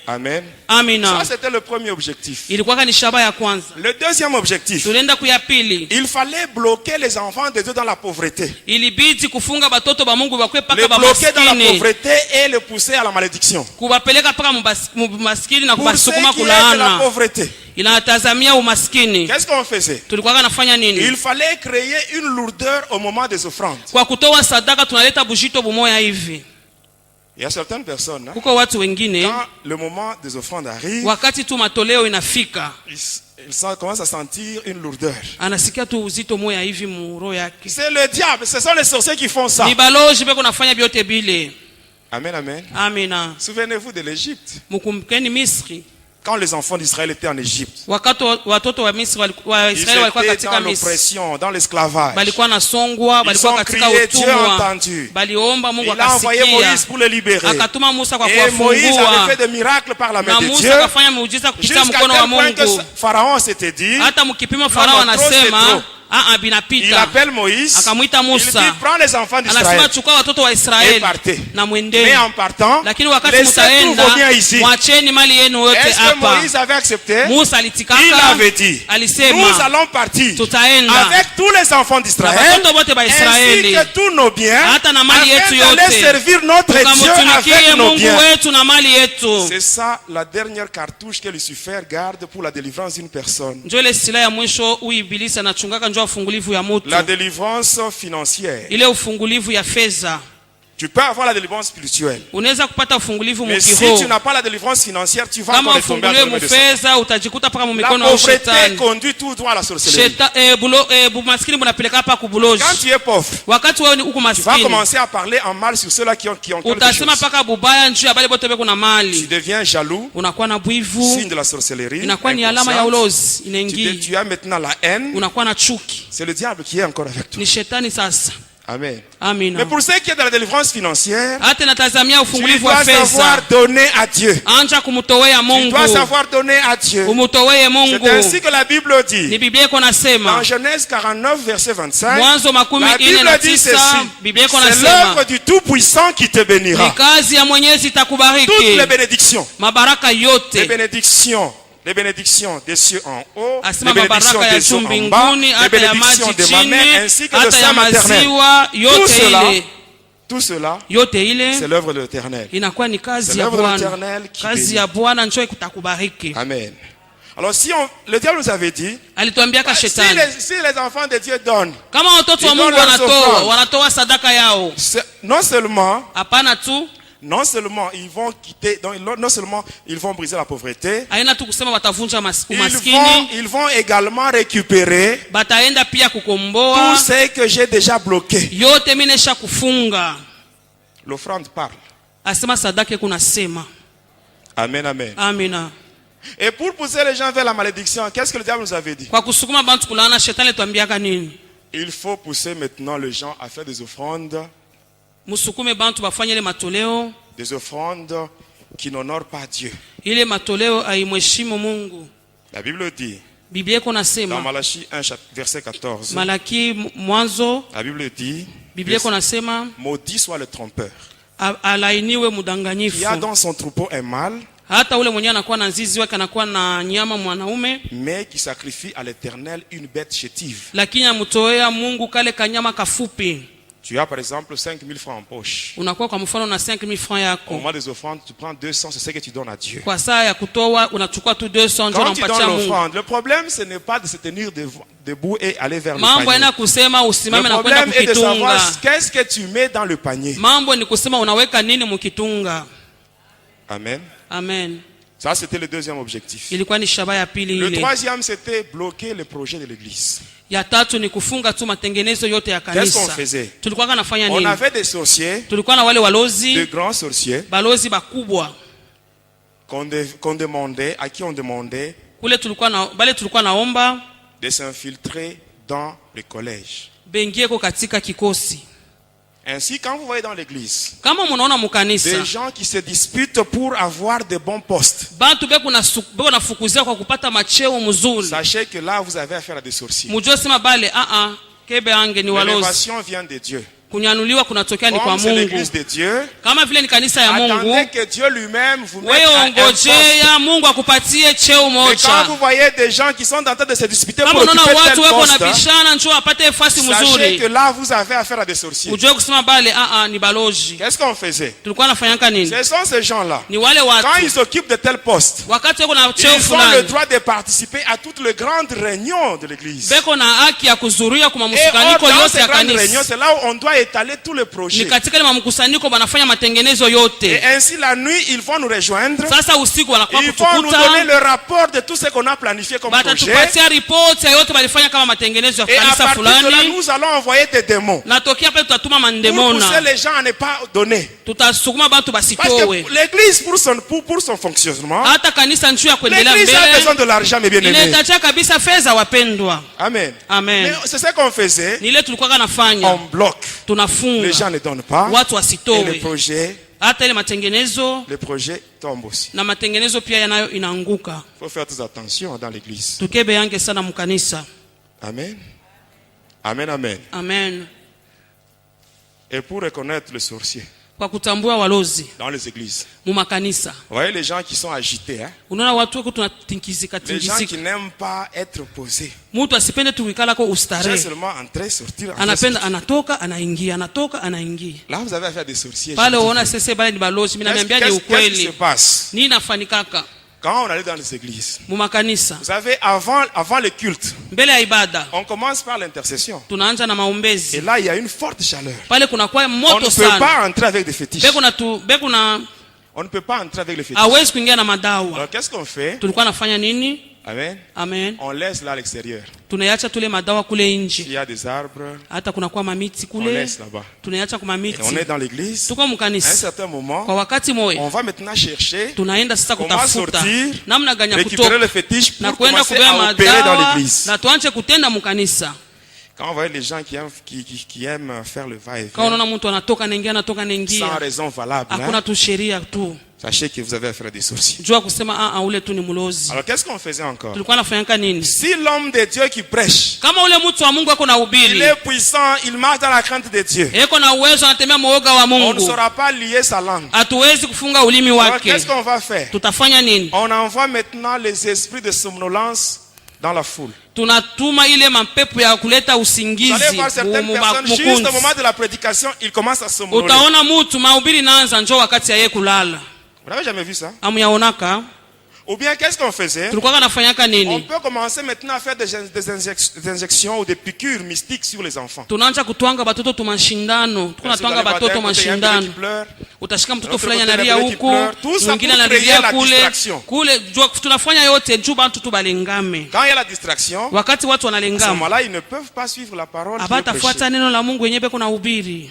Amen. Amina. Ça, c'était le premier objectif. Ilikuwa ni shaba ya kwanza. Le deuxième objectif, Tulienda kuya pili, il fallait bloquer les enfants de Dieu dans la pauvreté. ilibidi kufunga batoto ba Mungu bakwe Les paka ba bloquer dans la maskini, pauvreté et les pousser à la malédiction. kubapeleka paka maskini na Pour ceux kubasukuma qui aiment la kulaana. pauvreté, Inatazamia umaskini. qu'est-ce qu'on faisait? Tulikuwa nafanya nini? Il fallait créer une lourdeur au moment des offrandes. Kwa kutoa sadaka tunaleta bujito bumoya hivi. Il y a certaines personnes, hein, Kuko watu wengine quand le moment des offrandes arrive, wakati tu matoleo inafika, ils commencent à sentir une lourdeur. anasikia tu uzito moya hivi muro yake. C'est le diable, ce sont les sorciers qui font ça. Ni baloji beko nafanya byote bile. Amen, amen. Amina. Souvenez-vous de l'Égypte. Mukumbukeni Misri. Quand les enfants d'Israël étaient en Égypte, Wakati watoto wa Misri wa ils Israeli walikuwa étaient katika dans Misri. l'oppression, dans l'esclavage. Balikuwa nasongwa, Ils balikuwa ont katika crié, Dieu a utumwa. entendu. Baliomba Mungu Il a envoyé Moïse akasikia. pour les libérer. Akatuma Musa kwa Et Moïse avait kuwafungua. fait des miracles par la main Na de Dieu. Musa akafanya muujiza kupitia Jusqu'à mkono wa tel point que Mungu. Pharaon s'était dit, Hata mkipima Farao Non, non, trop, c'est anasema trop. Il binapita. appelle Moïse. Akamwita Il dit, Musa. prends les enfants Anasema d'Israël chukua watoto wa et Israeli partez. na Mais mwendeni. en partant, Lakini wakati laissez tous mtaenda, vos biens ici. mwacheni mali yenu yote Est-ce que hapa. Moïse avait accepté? Musa Il alitikaka, avait dit, nous alisema allons partir tutaenda avec tous les enfants na d'Israël watoto wote ba ainsi Israeli que tous nos biens hata na mali yetu afin d'aller yote, servir notre Dieu tukamtumikie avec nos Mungu biens. wetu na mali yetu. C'est ça la dernière cartouche que Lucifer garde pour la délivrance d'une personne. Njo ile silaha ya mwisho huyu ibilisi anachungaka, njo ufungulivu ya mutu, La délivrance financière. ile ufungulivu ya fedha. Tu peux avoir la délivrance spirituelle. Unaweza kupata ufungulivu Mais si mukiroho. tu n'as pas la délivrance financière, tu vas Kama encore tomber ufunguliwe entre les mains de Satan. mufedha utajikuta paka La mumikono ya pauvreté shetani. conduit tout droit à la sorcellerie. Bumaskini bunapeleka hapa kubuloji. Quand tu es pauvre, Wakati wewe uko tu vas maskini, commencer à parler en mal sur ceux-là qui ont quelque utasema chose. paka bubaya njuu ya bale bote beko na Tu mali. deviens jaloux, Unakuwa na signe bwivu, de la sorcellerie. inakuwa ni alama ya inconsciente. ulozi inaingia. Tu as maintenant la haine. Unakuwa na chuki, C'est le diable qui est encore avec toi. ni shetani sasa. Amen. Amina. Mais pour ceux qui est dans la délivrance financière, Hata natazamia tu ufungulivu wa dois fedha. savoir donner à Dieu. Anja kumutowea Tu Mungu. dois savoir donner à Dieu. Umutowee Mungu. C'est ainsi que la Bible Ni dit. Biblia iko Dans nasema. Genèse 49, verset 25, Mwanzo makumi la ine Bible na dit tisa. ceci. Biblia iko C'est nasema. l'œuvre du Tout-Puissant qui te bénira. Ni kazi ya Mwenyezi Toutes itakubariki. les bénédictions. Mabaraka Les yote. bénédictions des cieux en haut, Asema les bénédictions mabaraka ya des eaux juu en bas, mbinguni, les hata ya bénédictions maji de ma mère chini, ainsi que de hata ya sang maternel. maziwa, yote ile. Tout cela, Yote c'est ile l'œuvre de l'Éternel. inakuwa ni kazi C'est ya l'œuvre de Bwana. l'Éternel qui Kazi bénit. ya Bwana njoo itakubariki. Amen. Alors le diable nous avait dit, Alituambiaka si shetani. si les enfants de Dieu donnent, Kama watoto wa Ils Mungu donnent leurs offrandes. wanatoa sadaka yao. non seulement Hapana tu, ils vont quitter, donc non seulement ils vont briser la pauvreté, haina tu kusema watavunja umaskini, ils vont également récupérer bataenda pia tout kukomboa ce que j'ai déjà bloqué. yote mimi nesha kufunga. L'offrande parle. Asema sadaka kuna sema. Amen, amen. Amina. Et pour pousser les gens vers la malédiction, qu'est-ce que le diable nous avait dit? Kwa kusukuma bantu kulana shetani tuambiaka nini? Il faut pousser maintenant les gens à faire des offrandes Musukume bantu bafanye ile matoleo, qui n'honorent pas Dieu. ile matoleo aimheshimu Mungu. La Bible dit, Biblia iko dans nasema, Malachie 1, verset 14, Malaki mwanzo, la Bible dit, Biblia iko nasema, maudit soit le trompeur alainiwe qui mudanganyifu. a dans son troupeau un mâle, Hata ule mwenye anakuwa na nzizi wake anakuwa na nyama mwanaume, mais qui sacrifie à l'Éternel une bête chétive. lakini amutoea Mungu kale kanyama kafupi. Tu as par exemple 5 000 francs en poche. Unakuwa kwa mfano na 5000 francs Au yako. moment des offrandes, tu prends 200, c'est ce que tu donnes à Dieu. Kwa saa ya kutoa unachukua tu 200 njoo Quand tu unampatia donnes Mungu. l'offrande, le problème ce n'est pas de se tenir debout et aller vers le Mambo panier. yana kusema usimame Le na kwenda problème est de kukitunga. savoir qu'est-ce que tu mets dans le panier. Mambo ni kusema unaweka nini mukitunga. Amen. Amen. Ça, c'était le deuxième objectif. Ilikuwa ni shaba ya pili Le ile. troisième, c'était bloquer les projets de l'église. Ya tatu ni kufunga tu matengenezo yote ya Qu'est-ce qu'on kanisa. faisait? Tulikuwa kanafanya On nini? avait des sorciers, Tulikuwa na wale de walozi, grands sorciers, balozi bakubwa. qu'on demandait, à qui on demandait Kule tulikuwa naomba de s'infiltrer dans le collège. bengieko katika kikosi. Ainsi, quand vous voyez dans l'église, Kama munaona mukanisa, des gens qui se disputent pour avoir de bons postes, bantu beko nafukuzia kwa kupata macheo mzuri. sachez que là, vous avez affaire à des sorciers. Mujue sema bale, kebe ange ni walozi. L'élévation vient de Dieu. Kunyanuliwa kunatokea ni kwa Comme c'est Mungu. l'église de Dieu, Kama vile ni kanisa ya attendez Mungu, que Dieu lui-même vous mette wewe à un poste. ongojea Mungu akupatie cheo Et quand moja. vous voyez des gens qui sont en train de se disputer Kama pour unaona occuper tel watu wako poste, nabishana njoo apate fasi sachez mzuri. que là, vous avez affaire à des sorciers. Ujue kusema bale, ni balozi. Qu'est-ce qu'on faisait? Tulikuwa nafanyaka nini? Ce sont ces gens-là. Ni wale Quand watu. ils s'occupent de tel poste, Wakati wako na cheo ils ont le fulani, droit de participer à toutes les grandes réunions de l'église. beko na haki ya kuzuria kuma Et mkusanyiko dans yote ces ya grandes réunions, kanisa. c'est là où on doit étaler tous les Ni projets. katika ile mamkusanyiko banafanya matengenezo Et yote. ainsi, la nuit, ils vont nous rejoindre. Sasa usiku wanakuwa Ils vont nous donner kutukuta, le rapport de tout ce qu'on a planifié comme projet. batatupatia ripoti ya yote balifanya kama matengenezo ya Et à kanisa partir de là, fulani. nous allons envoyer des démons. Natokea pale tutatuma Pour pousser mandemona. les gens à ne pas donner. Tutasukuma bantu Parce basitowe. que l'église, pour son fonctionnement, Hata kanisa njuu ya kuendelea l'église a besoin mbele, de l'argent, mes bien-aimés. inahitaji kabisa fedha wapendwa. Amen. Amen. Mais c'est ce qu'on faisait. Ni ile tulikuwa nafanya. On bloque. Les Tunafunga. gens ne donnent pas. Watu Et wasitowe. Hata ile matengenezo les projets tombent aussi. na matengenezo pia yanayo inaanguka. Il faut faire très attention dans l'église. Tukebe yange sana mkanisa. Amen. Amen, amen. Amen. Et pour reconnaître le sorcier Kwa kutambua walozi dans les églises, mu makanisa. vous voyez les gens qui sont agités, hein? Unaona watu wako tunatinkizika Les gens qui tingizika. n'aiment pas être posés. Mtu asipende tuikala kwa J'ai ustarehe. seulement entrer, sortir, entrer, Anapenda sortir. anatoka anaingia, anatoka anaingia. Là, vous avez affaire à des sorciers. Pale je vous unaona dis. sasa bale ni balozi, mimi naambia ni Qu'est-ce qui ukweli. se passe? Nini nafanikaka Quand on allait dans les églises, mu makanisa? vous savez, avant le culte, Mbele ya ibada on commence par l'intercession. tunaanza na Et maombezi. là, il y a une forte chaleur. Pale kunakuwa On moto ne peut sana. pas entrer avec des fétiches. Beko na On ne peut pas entrer avec les fétiches. hawezi kuingia na madawa. Alors, qu'est-ce qu'on fait? Tulikuwa nafanya nini? Amen. Amen. On laisse là à l'extérieur. Tunaacha tule madawa kule Il nje. y a des arbres, Hata kunakuwa mamiti on kule. laisse là-bas. Tunaacha kwa Et mamiti. on est dans l'église. Tuko À un mkanisa. certain moment, Kwa wakati moyo on va maintenant chercher tunaenda sasa comment kutafuta sortir, namna gani ya récupérer kutoka le fétiche na pour kwenda commencer kubeba à opérer dans madawa l'église. na tuanze kutenda mkanisa. Quand on voit les gens qui aiment faire le Kama va-et-vient unaona mtu anatoka sans naingia, raison valable, hakuna hein, tu sheria tu. sachez que vous avez affaire à des sorciers. Jua kusema ule tu ni mlozi. Alors qu'est-ce qu'on faisait encore? Tulikuwa nafanyaka nini? Si l'homme de Dieu qui prêche, Kama ule mtu wa Mungu ako na il ubiri, est puissant, il marche dans la crainte de Dieu, eko na uwezo, anatembea mwoga wa on ne Mungu, saura pas lier sa langue. hatuwezi kufunga ulimi Alors wake. qu'est-ce qu'on va faire? Tutafanya nini? On envoie maintenant les esprits de somnolence dans la foule. Tunatuma ile mapepo ya kuleta Vous usingizi allez voir certaines personnes, juste au moment de la prédication, ils commencent à somnoler. Utaona mtu mahubiri naanza njoo wakati ya yeye kulala. Vous n'avez jamais vu ça? Amuyaonaka? Ou bien qu'est-ce qu'on faisait? Tulikuwa nafanyaka On nini? peut commencer maintenant à faire des injections ou des piqûres mystiques sur les enfants. Tunaanza kutwanga batoto tumashindano. Tuko natwanga batoto mashindano. Utashika mtoto fulani analia huku, mwingine analia kule. Tunafanya yote juu bantu tubalengame. Quand il y a la distraction, wakati watu à ce wanalengama, moment-là, ils ne peuvent pas suivre la parole. abatafuata neno la Mungu yenyewe beko na ubiri.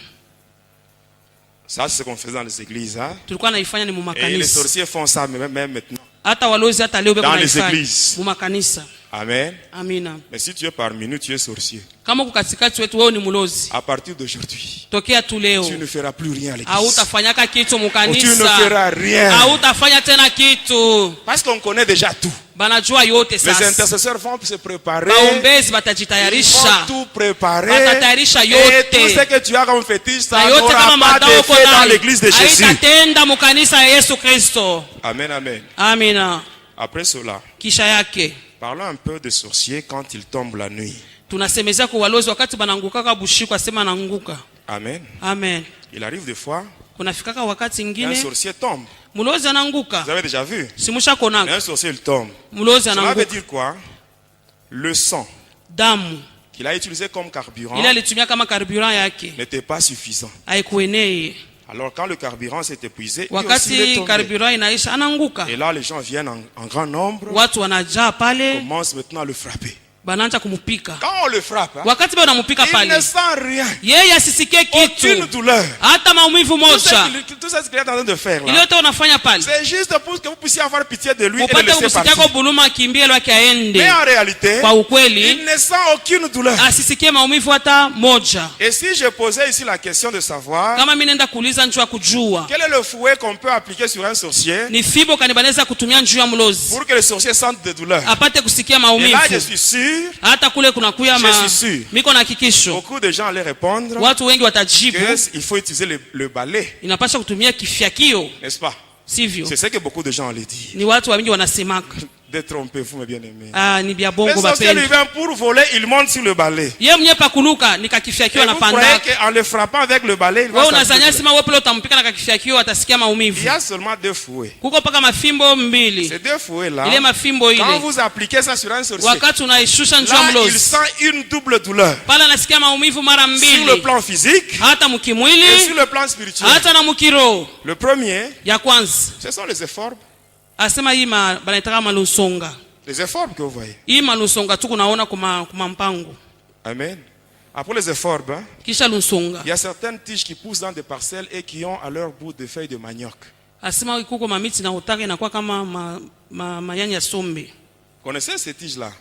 Ça, c'est ce qu'on faisait dans les églises. Hein? Tulikuwa naifanya ni mu Et les makanisa. sorciers font ça même maintenant. Hata walozi hata leo beko Dans les naifanya églises. mu makanisa. Amen. Amina. Mais si tu es parmi nous, tu es sorcier. Kama uko katikati wetu wewe ni mlozi, À partir d'aujourd'hui, tokea tu leo tu ne feras plus rien à l'église. hautafanyaka kitu mu Ou tu ne kanisa, feras rien. hautafanya tena kitu. Parce qu'on connaît déjà tout. Banajua yote Les sasa. intercesseurs vont se préparer. Baombezi Ils batajitayarisha, vont tout préparer. batatayarisha Et tout ce yote. que tu as comme fétiche, ça Na yote n'aura kama pas madao d'effet uko dans nayo l'église de Jésus. haitatenda mu kanisa ya Yesu Kristo. Amen, amen. Amina. Après cela, Kisha yake parlons un peu des sorciers quand ils tombent la nuit. tunasemezea kwa walozi wakati banangukaka bushiku, asema ananguka. Amen. Amen. Il arrive des fois, Kunafikaka wakati un ingine sorcier tombe. mlozi Vous ananguka. avez déjà vu? Simusha konaka Un sorcier il tombe. mlozi Cela veut ananguka. dire quoi? Le sang Damu qu'il a utilisé comme carburant ile alitumia kama carburant yake n'était pas suffisant. haikuenee. Alors quand le carburant s'est épuisé, lui aussi il est Wakati tombé. carburant inaisha ananguka. Et là, les gens viennent en grand nombre, Watu wanajaa pale, commencent maintenant à le frapper. banaanza kumupika. Quand on le frappe, hein, Wakati bado namupika il pale, ne sent rien. yeye asisikie Aucune kitu, douleur. hata maumivu Tout moja. ce qu'il est en train de faire Ile là, yote unafanya pale c'est juste pour que vous puissiez avoir pitié de lui et le upate laisser kusikia kwa partir. buluma, akimbie lwake aende. Mais en réalité, Kwa il ukweli ne sent aucune douleur. asisikie maumivu hata moja. Et si je posais ici la question de savoir Kama mimi nenda kuuliza njoo ya kujua quel est le fouet qu'on peut appliquer sur un sorcier ni fibo kanibaneza kutumia njoo ya mlozi pour que le sorcier sente de douleur. apate kusikia Et là, je maumivu, suis sûr, hata kule kunakuya Je suis sûr. miko na hakikisho, beaucoup de gens allaient répondre watu wengi watajibu qu'il faut utiliser le balai, inapaswa kutumia kifyakio, n'est-ce pas? sivyo? C'est ce que beaucoup de gens allaient dire. Ni watu wengi wanasemaka. Détrompez-vous, mes bien-aimés. Ni bia Le bongo sorcier lui bapendi. vient pour voler, il monte sur le balai. Ye mwenye pakuluka ni Et kakifyakio vous croyez anapandaka. qu'en le frappant avec le balai, il va Wewe sentir unazania douleur. sema wewe pale utampika na kakifyakio atasikia Il y maumivu. a seulement deux fouets. Kuko paka mafimbo mbili. Ces deux fouets-là, Ile mafimbo quand ile vous appliquez ça sur un sorcier, wakati unaishusha njoo là, il mlozi sent une double douleur. pale anasikia maumivu mara Sur le mbili, plan physique hata et sur mkimwili le plan spirituel. hata na mkiro. Le premier, Ya kwanza ce sont les efforts. asema hii banaitaka malusonga. Les efforts que vous voyez. Hii malusonga tu kunaona kuma mpango. Amen. Après les efforts, hein, Kisha lusonga il y a certaines tiges qui poussent dans des parcelles et qui ont à leur bout des feuilles de manioc. asema kuko mamiti na utaka inakuwa kama mayani ya sombe. Vous connaissez ces tiges-là?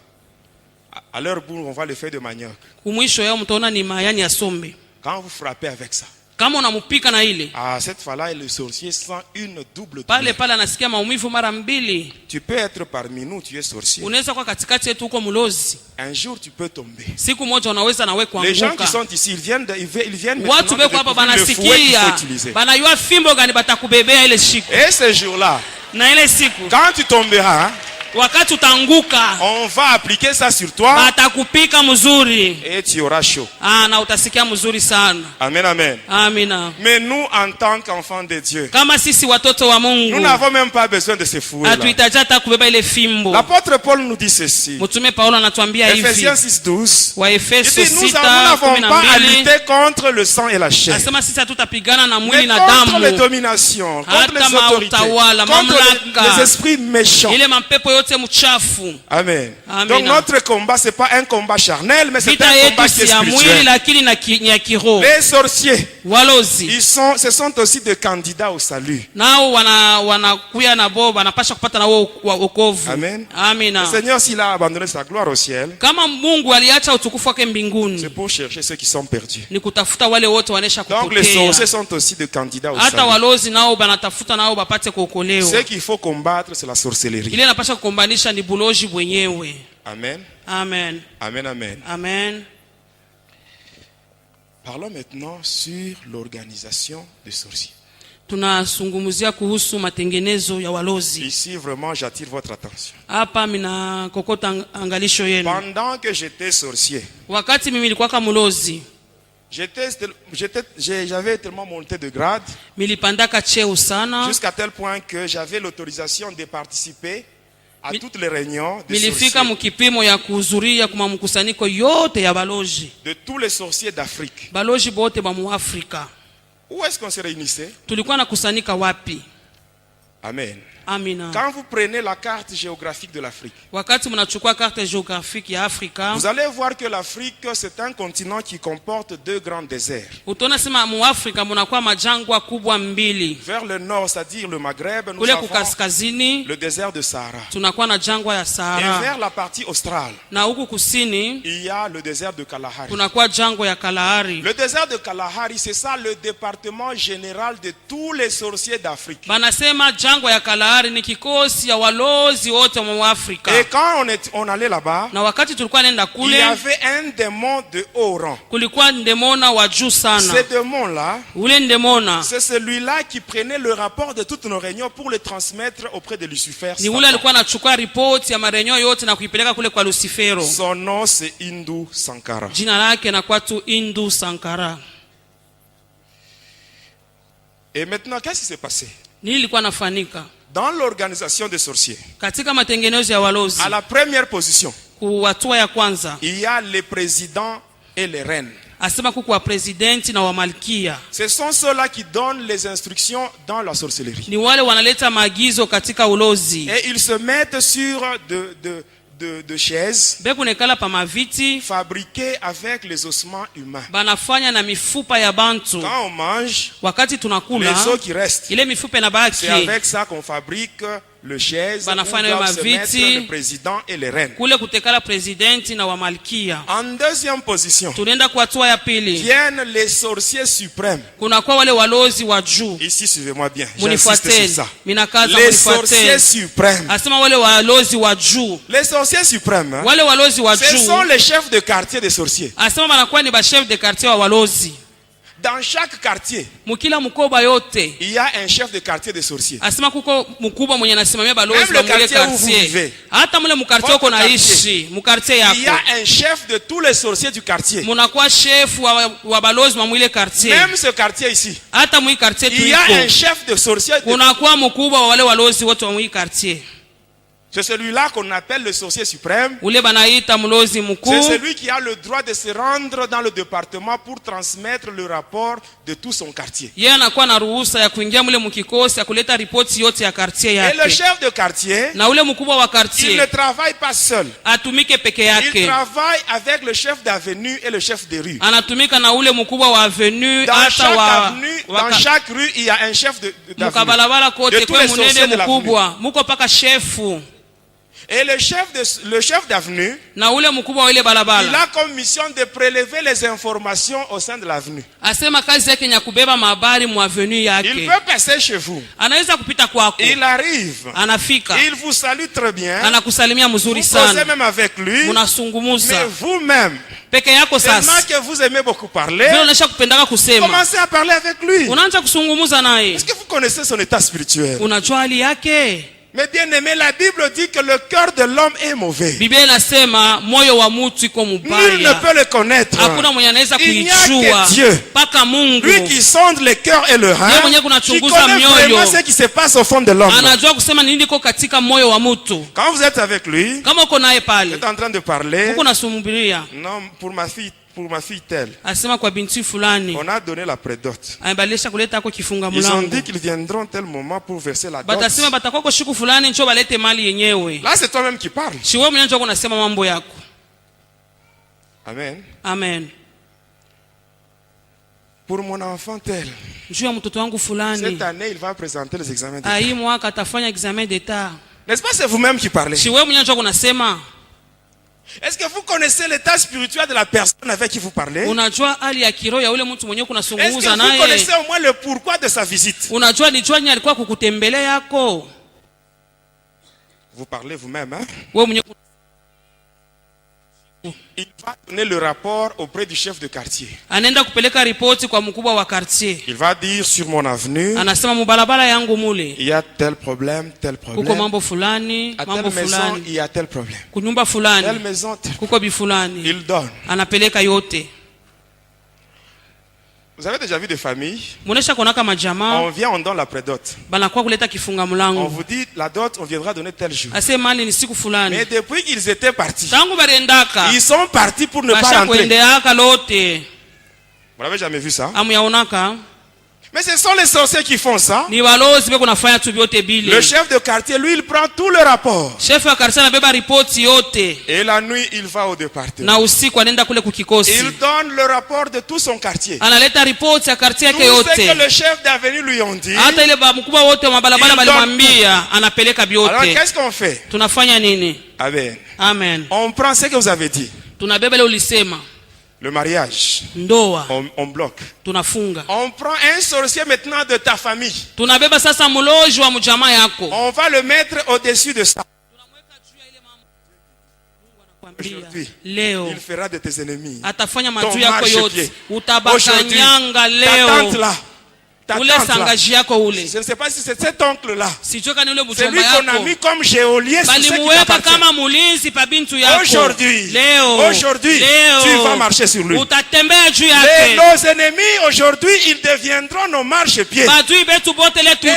À leur bout, on voit les feuilles de manioc. Kumwisho yao mtaona ni mayani ya sombe. Quand vous frappez avec ça, Kama unamupika na ile à cette fois-là, le sorcier sent une double pale douleur. pale anasikia maumivu mara mbili. Tu peux être parmi nous, tu es sorcier. Unaweza kwa katikati yetu huko mlozi, Un jour, tu peux tomber. siku moja unaweza nawe Les gens qui kuanguka. sont ici, ils viennent Watu maintenant beko de hapa découvrir le fouet qu'il faut banasikia utiliser. banayua fimbo gani batakubebea ile siku Et ce jour-là, na ile siku quand tu tomberas, wakati utanguka on va appliquer ça sur toi batakupika mzuri. et tu auras chaud. Na utasikia mzuri sana. Amen, amen. Amina. Mais nous, en tant qu'enfants de Dieu, Kama sisi watoto wa nous Mungu n'avons même pas besoin de ces fouets-là. hatuhitaji hata kubeba ile fimbo. L'apôtre Paul nous dit ceci. Mtume Paulo anatuambia hivi, Ephésiens 6:12. Il Waefeso dit, nous n'avons pas à 6:12, lutter contre le sang et la chair, asema sisi hatutapigana na mais mwili na contre les damu, dominations, contre hata les autorités, mautawala, contre mamlaka, les esprits méchants. ile mapepo yote wote mchafu. Amen. Amen. Donc notre combat, c'est pas un combat charnel, mais c'est Vita un combat yetu qui est si ya mwili spirituel. lakini ni ya kiroho. Les sorciers, Walozi ce sont aussi des candidats au salut. nao wanakuya na bo wanapasha kupata na wokovu. Amen. Amina. Le Seigneur, s'il a abandonné sa gloire au ciel, Kama Mungu aliacha utukufu wake c'est mbinguni, pour chercher ceux qui sont perdus. ni kutafuta wale wote wanesha Donc les sorciers kupotea. sont aussi des candidats au Hata salut. walozi nao banatafuta nao bapate kuokolewa. Ce qu'il faut combattre, c'est la sorcellerie. Ile napasha kukombanisha ni buloji bwenyewe. Amen. Amen. Amen, amen. Amen. Parlons maintenant sur l'organisation des sorciers. Tunasungumuzia kuhusu matengenezo ya walozi. Ici, vraiment, j'attire votre attention. Hapa mina kokota angalisho yenu. Pendant que j'étais sorcier, Wakati mimi nilikuwa kama mlozi, j'avais tellement monté de grade, nilipandaka cheo sana, jusqu'à tel point que j'avais l'autorisation de participer à toutes les réunions des nilifika sorciers, mukipimo ya kuhudhuria kuma mkusanyiko yote ya baloji. de tous les sorciers d'Afrique. Baloji bote ba mu Afrika. Où est-ce qu'on se réunissait? Tulikuwa na kusanyika wapi? Amen. Amina. Quand vous prenez la carte géographique de l'Afrique, Wakati mnachukua carte géographique ya Afrika, vous allez voir que l'Afrique, c'est un continent qui comporte deux grands déserts. utaona sema mu Afrika mnakuwa majangwa kubwa mbili. Vers le nord, c'est-à-dire le Maghreb, nous Kule avons kukaskazini le désert de Sahara. tunakuwa na jangwa ya Et Sahara, vers la partie australe, na huku kusini il y a le désert de Kalahari. kunakuwa jangwa ya Kalahari. Le désert de Kalahari, c'est ça le département général de tous les sorciers d'Afrique. Banasema jangwa ya Kalahari ni kikosi ya walozi wote wa Afrika. Et quand on allait là-bas, Na wakati tulikuwa nenda il y kule, avait un démon de haut rang. kulikuwa ndemona wa juu sana. Ce démon-là, Ule ndemona c'est celui-là qui prenait le rapport de toutes nos réunions pour le transmettre auprès de Lucifer. ni ule alikuwa anachukua ripoti ya marenyo yote na kuipeleka kule kwa Lucifero. Son nom, c'est Hindu Sankara. Jina lake na kwa tu Hindu Sankara. Et maintenant, qu'est-ce qui s'est passé? Nini ilikuwa nafanika? Dans l'organisation des sorciers, Katika matengenezo ya walozi, à la première position, kuwatua ya kwanza, il y a les présidents et les reines. asema kuku wa presidenti na wa malkia. Ce sont ceux-là qui donnent les instructions dans la sorcellerie. Ni wale wanaleta maagizo katika ulozi. Et ils se mettent sur de chaises Beku nekala pa maviti, fabriquées avec les ossements humains. banafanya na mifupa ya bantu. Quand on mange, Wakati tunakula, les os qui restent, ile mifupa inabaki. c'est avec ça qu'on fabrique les chaises où Banafanya doivent ma se mettre viti. le président et les reines. Kule kutekala presidenti na wa malkia. En deuxième position, Tunaenda kwa hatua ya pili. viennent les sorciers suprêmes. Kuna kwa wale walozi wa juu. Ici, suivez-moi bien. J'insiste sur Munifuateni. ça. Minakaza Les sorciers munifuateni. suprêmes. Asema wale walozi wa juu. Les sorciers suprêmes, hein, Wale walozi wa ce juu. sont les chefs de quartier des sorciers. Asema banakuwa ni ba chef de quartier wa walozi. Dans chaque quartier, Mukila mkoba yote. il y a un chef de quartier des sorciers. Asema kuko mkubwa mwenye anasimamia balozi Même wa le mule quartier où vous vivez. quartier. Hata mule mkartie uko naishi, mkartie Il y yako. a un chef de tous les sorciers du quartier. Munakuwa chef wa balozi wa mwile quartier. Même ce quartier ici, Hata mwi quartier il y a un tuliko. chef de sorciers. Kunakuwa mkubwa wa wale walozi wote wa mwi quartier. C'est celui-là qu'on appelle le sorcier suprême. Ule banaita mlozi C'est mkuu. celui qui a le droit de se rendre dans le département pour transmettre le rapport de tout son quartier. Yeye anakuwa na ruhusa ya kuingia mule mkikosi ya kuleta ripoti yote ya quartier Et le yake. chef de quartier, Na ule mkubwa wa il ne quartier travaille pas seul. atumike peke Il yake. travaille avec le chef d'avenue et le chef de rue. Anatumika na ule mkubwa wa avenue Dans hata chaque wa avenue, dans chaque rue, il y a un chef d'avenue. mukabalabala De kote tous kwe les sorciers munene de l'avenue. mkubwa muko paka shefu Et le chef d'avenue, na ule mkubwa wa ile il balabala a comme mission de prélever les informations au sein de l'avenue. asema kazi yake ni ya kubeba mahabari mu avenue Il yake. peut passer chez vous. Anaweza kupita kwako, Il arrive. anafika Il vous salue très bien. anakusalimia Vous mzuri causez sana, même avec lui. Mais munasungumuza vous-même, peke yako. tellement Sasa que vous aimez beaucoup parler, vile unaisha kupendaka kusema, commencez à parler avec lui. unaanza kusungumuza naye. Est-ce que vous connaissez son état spirituel? Unajua hali yake. Mais bien aimé, la Bible dit que le cœur de l'homme est mauvais. Biblia inasema moyo wa mtu iko Nul ne mubaya, peut le connaître. hakuna mwenye anaweza Il n'y a kuijua que Dieu. mpaka Mungu. Lui qui sonde le cœur et le Yeye rein, mwenyewe qui kunachunguza connaît mioyo, vraiment ce qui se passe au fond de l'homme. anajua kusema nini iko katika moyo wa mtu. Quand vous êtes avec lui, Kama uko naye vous pale êtes en train de parler. uko nasumubiria, Non, pour ma fille, pour ma fille telle. Asema kwa binti fulani. On a donné la prédote. Amebadilisha kuleta kwa kifunga Ils ont mlango. dit qu'ils viendront tel moment pour verser la dot. Batasema batakuwa kwa siku fulani njoo balete mali yenyewe. Là c'est toi-même qui parles. Si wewe mwenyewe njoo unasema mambo yako. Amen. Amen. Pour mon enfant tel. Njoo ya mtoto wangu fulani. Cette année il va présenter les examens d'État. Hii mwaka atafanya examen d'État. N'est-ce pas c'est vous-même qui parlez? Si wewe mwenyewe njoo unasema. Est-ce que vous connaissez l'état spirituel de la personne avec qui vous parlez? Unajua hali ya kiroho ya yule mtu mwenyewe Est-ce que kunazungumza vous naye? connaissez au moins le pourquoi de sa visite? Unajua ni jua alikuwa kukutembelea yako. Vous parlez vous-même, hein? Wewe mwenyewe Il va donner le rapport auprès du chef de quartier. anaenda kupeleka ripoti kwa mkubwa wa quartier. Il va dire sur mon avenue, Anasema mubalabala yangu mule il y a tel problème, kuko mambo fulani, à mambo telle maison, fulani, il y a tel problème. kunyumba Telle fulani, maison, kuko bifulani. il donne. Anapeleka yote. Vous avez déjà vu des familles? Munesha konaka majamaa On vient, on donne la prédote. banakuwa kuleta kifunga On mlango. vous dit, la dot, on viendra donner tel jour. Ase mali ni siku fulani. Mais depuis qu'ils étaient partis, Tangu bariendaka ils sont partis pour ne pas basha rentrer. kuendeaka lote. Vous n'avez jamais vu ça? Amuyaonaka Mais ce sont les sorciers qui font ça. ni walozi beko nafanya tu vyote bile. Le chef de quartier, lui, il prend tout le rapport. Chef wa karisa anabeba ripoti yote. Et la nuit, il va au département. Na usiku anaenda kule kukikosi. Il donne le rapport de tout son quartier. Analeta ripoti ya kartia Tout yake ce que yote. le chef d'avenue lui ont dit. Hata ile ba mkubwa wote wa mabalabala Il balimwambia anapeleka Alors biote. qu'est-ce qu'on fait? Tunafanya nini? Amen. Amen. On prend ce que vous avez dit. Tunabeba ile ulisema. Le mariage. Ndoa On bloque. tunafunga. On prend un sorcier maintenant de ta famille. Tunabeba sasa muloji wa mjamaa yako. On va le mettre au-dessus de ça. Aujourd'hui, Leo il fera de tes ennemis. atafanya Ton matu yako yote. marchepied. Aujourd'hui, Utabakanyanga ta leo. tante là. Ta Ule tante là. sangaji yako ule. Je ne sais pas si c'est cet oncle-là. Sichoka ni ule C'est lui mjomba qu'on a yako. mis comme géolier sur ce qui Balimuweka t'appartient. kama mulinzi pa bintu yako. Aujourd'hui, Leo. aujourd'hui, Leo. tu vas marcher sur lui. Utatembea juu Et yake. nos ennemis, aujourd'hui, ils deviendront nos marchepieds. Badui betu bote le Et ça, c'est Dieu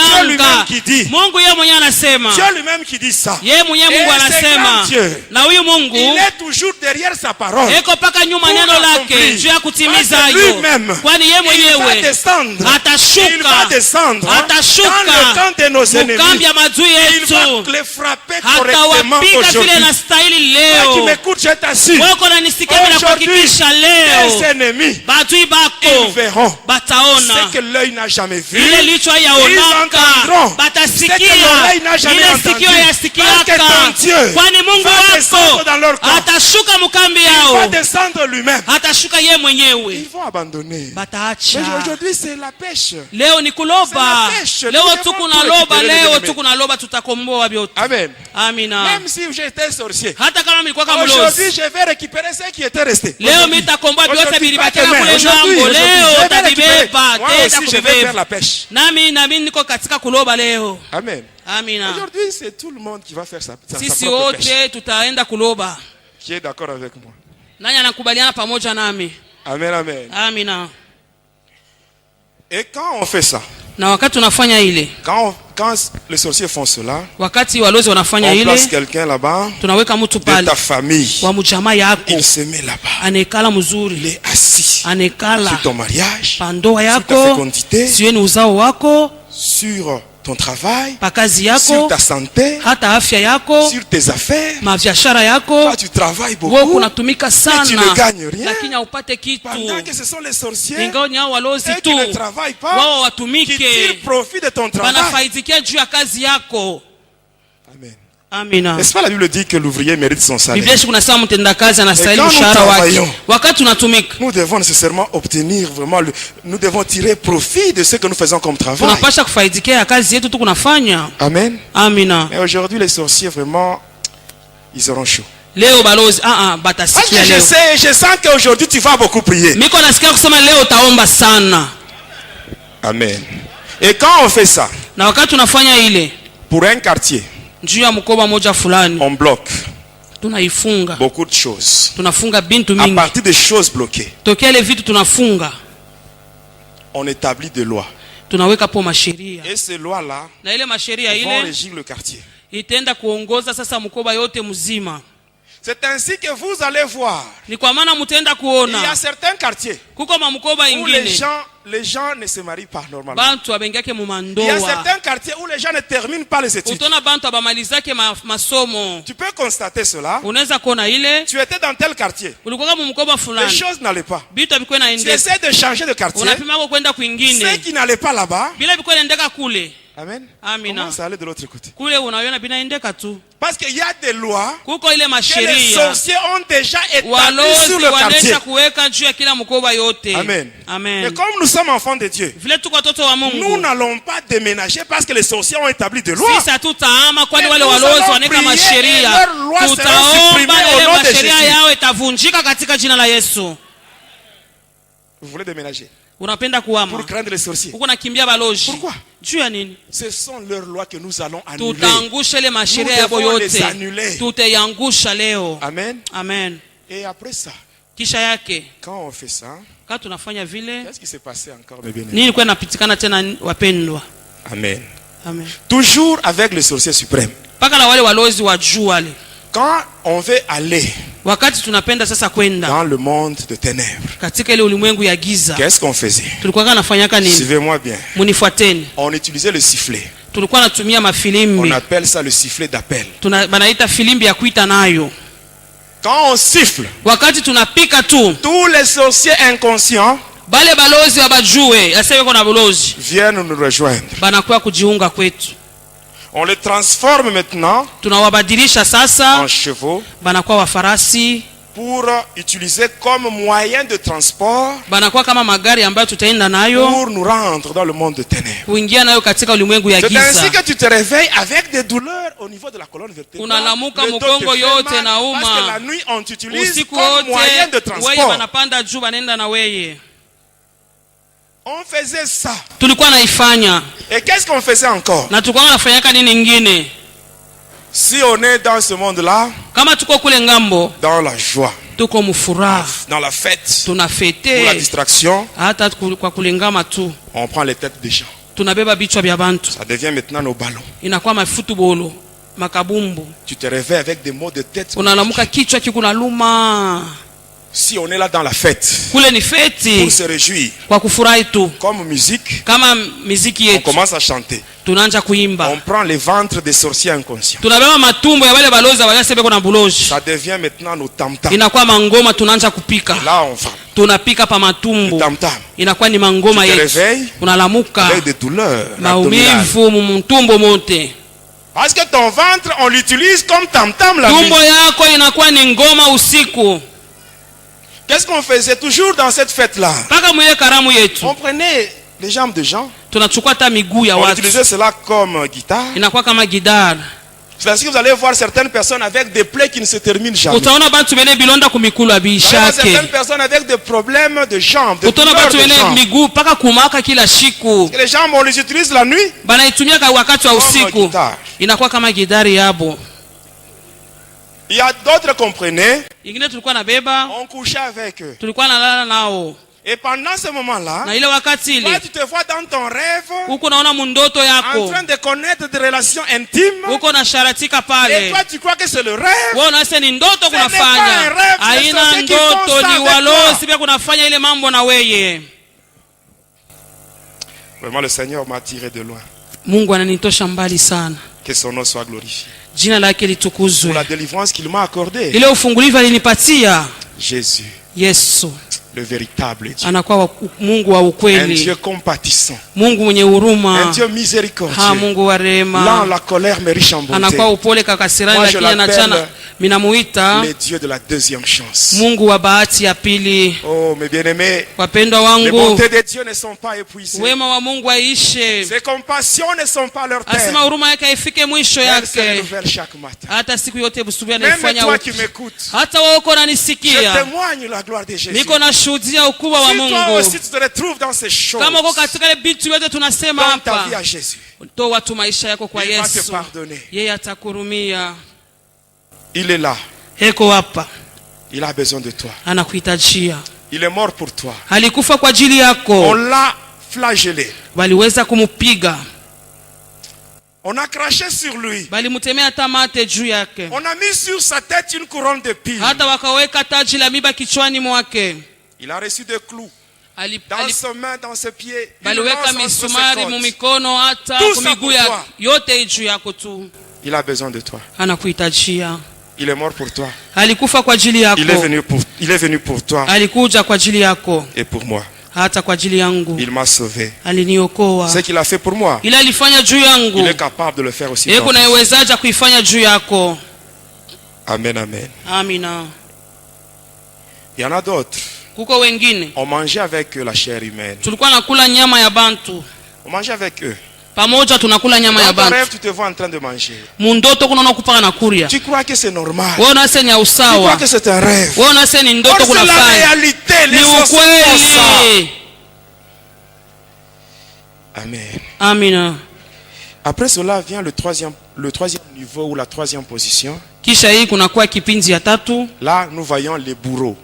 tutabakanyanga. lui-même qui dit. Mungu yeye mwenyewe anasema. Dieu lui-même qui dit ça. Yeye mwenyewe Mungu Et c'est anasema. grand Dieu. Na huyu Mungu Il est toujours derrière sa parole. eko paka nyuma Pour neno l'accomplir. lake juu ya kutimiza Parce que hayo. lui-même, Kwani yeye Il va mwenyewe descendre. Il va atashuka descendre dans le atashuka camp de nos ennemis. mukambi ya madui Il va yetu les frapper correctement hatawapika vile aujourd'hui. nastahili Toi qui leo. m'écoutes, je t'assure. Wako nanisikia bila Aujourd'hui, kuhakikisha tes leo ennemis, badui ils bako verront bataona ce que l'œil n'a jamais vu. ile lichwa Ils yaonaka entendront batasikia ce que l'oreille n'a jamais ile entendu. sikio Parce yasikiaka que ton Dieu kwani Mungu va descendre wako dans leur camp. atashuka mukambi Il va yao descendre lui-même. atashuka ye mwenyewe Ils vont abandonner. bataacha. Mais aujourd'hui, c'est la pêche. Leo ni kuloba. C'est la pêche. Leo Nous tuko devons na tout loba, récupérer, leo les tuko na loba, tutakomboa vyote. Amen. Amina. Même si j'étais sorcier, Hata kama nilikuwa kama aujourd'hui, mlozi. je vais récupérer ce qui était resté. Leo mitakomboa vyote Aujourd'hui, vilibakia pas demain. kule Aujourd'hui, ngambo. aujourd'hui, Leo je vais récupérer. tabibeba, Moi teta aussi, je vais faire kubeba. la pêche. Nami niko katika kuloba leo. Amen. Amina. Aujourd'hui, c'est tout le monde qui va faire sa Sisi propre pêche. wote tutaenda kuloba. Qui est d'accord avec moi? Nani anakubaliana pamoja nami? Amen, amen. Amina. Et quand on fait ça, Na wakati tunafanya ile, quand les sorciers font cela, wakati walozi wanafanya on place ile, quelqu'un là-bas tunaweka mtu de pale ta famille. wa mjamaa yako. Il se met là-bas. Anekala mzuri. Il est assis Anekala sur ton mariage, pandoa sur ta yako, fécondité, siwe ni uzao wako, sur ton travail, pa kazi sur yako, ta santé, hata afya yako, sur tes affaires. mabiashara yako. Toi, tu travailles Wewe beaucoup, kunatumika mais tu sana ne gagnes rien. lakini haupate kitu. Pendant que ce sont les sorciers Ingawa ni hao walozi eux tu qui ne travaillent pas, wao qui watumike, tirent profit de ton travail. wanafaidikia juu ya kazi yako. Amen. Amina. N'est-ce pas la Bible dit que l'ouvrier mérite son salaire? Biblia kunasema mtendakazi anastahili Et quand nous mshahara wake. travaillons, Wakati tunatumika Nous devons nécessairement obtenir vraiment, nous devons tirer profit de ce que nous faisons comme travail. tunapasha kufaidikia ya kazi yetu tu kunafanya. Amen. Amina. Mais aujourd'hui, les sorciers, vraiment, ils auront chaud. Leo balozi Parce que batasikia leo. je sens qu'aujourd'hui, tu vas beaucoup prier. Miko nasikia kusema leo utaomba sana. Amen. Et quand on fait ça, Na wakati tunafanya ile pour un quartier, juu ya mkoba moja fulani on bloque tunaifunga. beaucoup de choses. Tunafunga bintu À mingi. partir des choses bloquées, Tokea ile vitu tunafunga. on établit des lois. Tunaweka po masheria. Et ces lois-là Na ile masheria vont ile régir le quartier. itaenda kuongoza sasa mkoba yote mzima. C'est ainsi que vous allez voir. Ni kwa maana mtaenda Il y a kuona certains quartiers kuko mamkoba où les ingine gens ne se marient pas normalement. bantu abengake mu Il y a mandoa. certains quartiers où les gens ne terminent pas les études. Utona bantu abamalizake masomo. Tu peux constater cela. Unaweza kuona ile Tu étais dans tel quartier. ulikuwa mu mkoba Les fulani. choses n'allaient pas. Bitu abikwe na Tu ende. essaies de changer de quartier. Unapima kwenda Ceux kwingine. qui n'allaient pas là-bas. Bila bikwe ndeka kule. Amen. Amina. Comment ça allait de l'autre côté? Kule unaona binaendeka tu. Parce qu'il y a des lois Kuko ile que les masheria. sorciers ont déjà établies Walozi sur le quartier. wanesha kuweka juu ya kila mkoba yote. Amen. Amen. Mais comme nous sommes enfants de Dieu, Vile tuko watoto wa nous Mungu. n'allons pas déménager parce que les sorciers ont établi des lois. Sisi hatutaama kwani Mais wale nous walozi allons waneka prier et masheria. leurs lois seront Tutaomba supprimées na au ile nom de masheria Jésus. yao itavunjika katika jina la Yesu. Vous voulez déménager Unapenda kuama. pour craindre les sorciers. Uko nakimbia baloji. Pourquoi? Juu ya nini? Ce sont leurs lois que nous allons annuler. Tutaangusha ile masheria Nous yabo devons les yote. annuler. Tutaiangusha leo. Amen. Amen. Et après ça, Kisha yake quand on fait ça, kama tunafanya vile, qu'est-ce qui s'est passé encore, mes bien-aimés? nini kwa napitikana tena wapendwa? Amen. Amen. Toujours avec le sorcier suprême. Paka na wale walozi wa juu wale. Quand on veut aller Wakati tunapenda sasa kwenda dans le monde de ténèbres, katika ile ulimwengu ya giza, qu'est-ce qu'on faisait? tulikuwa nafanyaka nini? Suivez-moi bien. Munifuateni. On utilisait le sifflet. Tulikuwa natumia On mafilimbi. appelle ça le sifflet d'appel. Banaita filimbi ya kuita nayo. Quand on siffle, Wakati tunapika tu, tous les sorciers inconscients bale balozi wabajue, aseme kuna balozi, viennent nous rejoindre. banakuwa kujiunga kwetu. On les transforme maintenant Tunawabadilisha sasa, en chevaux banakuwa wafarasi, pour utiliser comme moyen de transport banakuwa kama magari ambayo tutaenda nayo pour nous rendre dans le monde de ténèbres. kuingia nayo katika ulimwengu ya C'est ainsi giza. que tu te réveilles avec des douleurs au niveau de la colonne vertébrale. Unalamuka Le dos te mkongo fait yote mal nauma. parce que la nuit on t'utilise Usiku comme moyen de wote weye transport. banapanda juu banaenda na weye. On faisait ça. Tulikuwa naifanya Et qu'est-ce qu'on faisait encore? na tulikuwa nafanyaka nini ingine? Si on est dans ce monde-là, Kama tuko kule ngambo, dans la joie, tuko mfuraha, dans la fête, pour la tunafete distraction, hata kwa kulingama tu, on prend les têtes des gens. tunabeba bichwa vya bantu, Ça devient maintenant nos ballons. inakuwa mafutubolo makabumbu. Tu te réveilles avec des maux de tête. Unalamuka kichwa kikunaluma. Si on est là dans la fête, Kule ni pour feti se réjouir, kwa kufurahi tu, comme musique, kama miziki on yetu commence à chanter. tunaanza kuimba, On prend les ventres des sorciers inconscients. tunabeba matumbo ya wale balozi waliosebe kuna buloji, Ça devient maintenant nos tam-tams. inakuwa mangoma, tunaanza kupika, Là, on va. tunapika pa Les matumbo, tam-tams. inakuwa ni mangoma Tu te yetu. réveilles Unalamuka avec des douleurs abdominales. maumivu mumtumbo mote, Parce que ton ventre, on l'utilise comme tam-tam la nuit. tumbo yako inakuwa ni ngoma usiku. Qu'est-ce qu'on faisait toujours dans cette fête-là? Paka mwile karamu yetu On prenait les jambes de gens, tunachukua hata miguu ya on watu, utilisait cela comme guitare. inakuwa kama gidara. C'est ainsi que vous allez voir certaines personnes avec des plaies qui ne se terminent jamais. Utaona bantu bene bilonda kumikulu Vous allez voir abishake, certaines personnes avec des problèmes de jambes, de utaona douleurs bantu de bene jambes. miguu paka kumaka kila siku, Et les jambes, on les utilise la nuit banaitumia kwa wakati wa comme usiku, guitare. inakuwa kama gidari yabo. Il y a d'autres qu'on prenait, Ingine tulikuwa na beba, on couchait avec eux. tulikuwa nalala nao, Et pendant ce moment-là, na ile wakati toi, ile tu te vois dans ton rêve uko naona mundoto en yako, train de connaître des relations intimes. uko na sharatika Et pale, toi, tu crois que c'est le rêve. wewe unasema ni ndoto Ce n'est pas un kunafanya, rêve, c'est haina ceux qui font ndoto, ça ni avec walosi toi. pia kunafanya ile mambo na weye. Vraiment, le Seigneur m'a tiré de loin. Mungu ananitosha mbali sana, Que son nom soit glorifié. jina lake Pour litukuzwe. la délivrance qu'il m'a accordée. Ile ufungulivu alinipatia Jésus, Yesu le véritable Dieu. anakuwa Mungu wa Un ukweli, Dieu compatissant. Mungu mwenye Un huruma, Dieu miséricordieux. Mungu wa Là, rehema, la colère me riche en bonté. anakuwa upole kakasirani, Moi, je lakini anachana. l'appelle Minamuita Le Dieu de la deuxième chance. Mungu wa bahati ya pili. Oh, mes bien-aimés, Wapendwa les wangu, bontés de Dieu ne sont pas épuisées. wema wa Mungu aishe, Ses compassions ne sont pas leur asema terme. huruma yake haifike mwisho Elles se yake, renouvellent chaque matin. hata siku yote busubuhi Même anaifanya toi upya. qui m'écoutes, Hata wewe uko je unanisikia, témoigne la gloire de Jésus. niko nashuhudia ukubwa wa Si toi Mungu. aussi tu te retrouves dans ces choses, Kama uko katika ile vitu yote tunasema donne ta vie hapa, à Jésus. toa tu maisha yako kwa Il va te Yesu, pardonner. yeye atakurumia. Il est là. Heko hapa, Il a besoin de toi. anakuhitajia. Il est mort pour toi. Alikufa kwa ajili On yako, l'a flagellé. waliweza kumupiga, On a craché sur lui. Balimutemea hata mate juu yake. On a mis sur sa tête une couronne d'épines. Hata wakaweka taji la miba kichwani mwake. Il a reçu des clous. Dans ses mains, dans ses pieds. Baliweka misumari mumikono hata kumiguu yake. Yote juu yako tu. Il a besoin de toi. Anakuhitajia. Il est mort pour toi. Alikufa kwa ajili yako. Il est venu pour toi. Alikuja kwa ajili yako. Et pour moi. Hata kwa ajili yangu. Il m'a sauvé. Aliniokoa. Ce qu'il a fait pour moi. Ila alifanya juu yangu. Il est capable de le faire aussi. Yeye kunayewezaje kuifanya juu yako. Amen, amen. Amina. Il y en a d'autres. Kuko wengine. On mangeait avec eux la chair humaine. Tulikuwa nakula nyama ya bantu. On mangeait avec eux. Pamoja tunakula nyama ya bantu. Dans ton rêve, tu te vois en train de manger. Mundoto kunaona kupaka na kuria. Tu crois que c'est normal. Wewe unasema ni usawa. Tu crois que c'est un rêve. Wewe unasema ni ndoto kunafanya. C'est la réalité, les ukweli. Amen. Amina. Après cela vient le troisième niveau ou la troisième position. Kisha hii kunakuwa kipindi ya tatu. Là, nous voyons les bourreaux.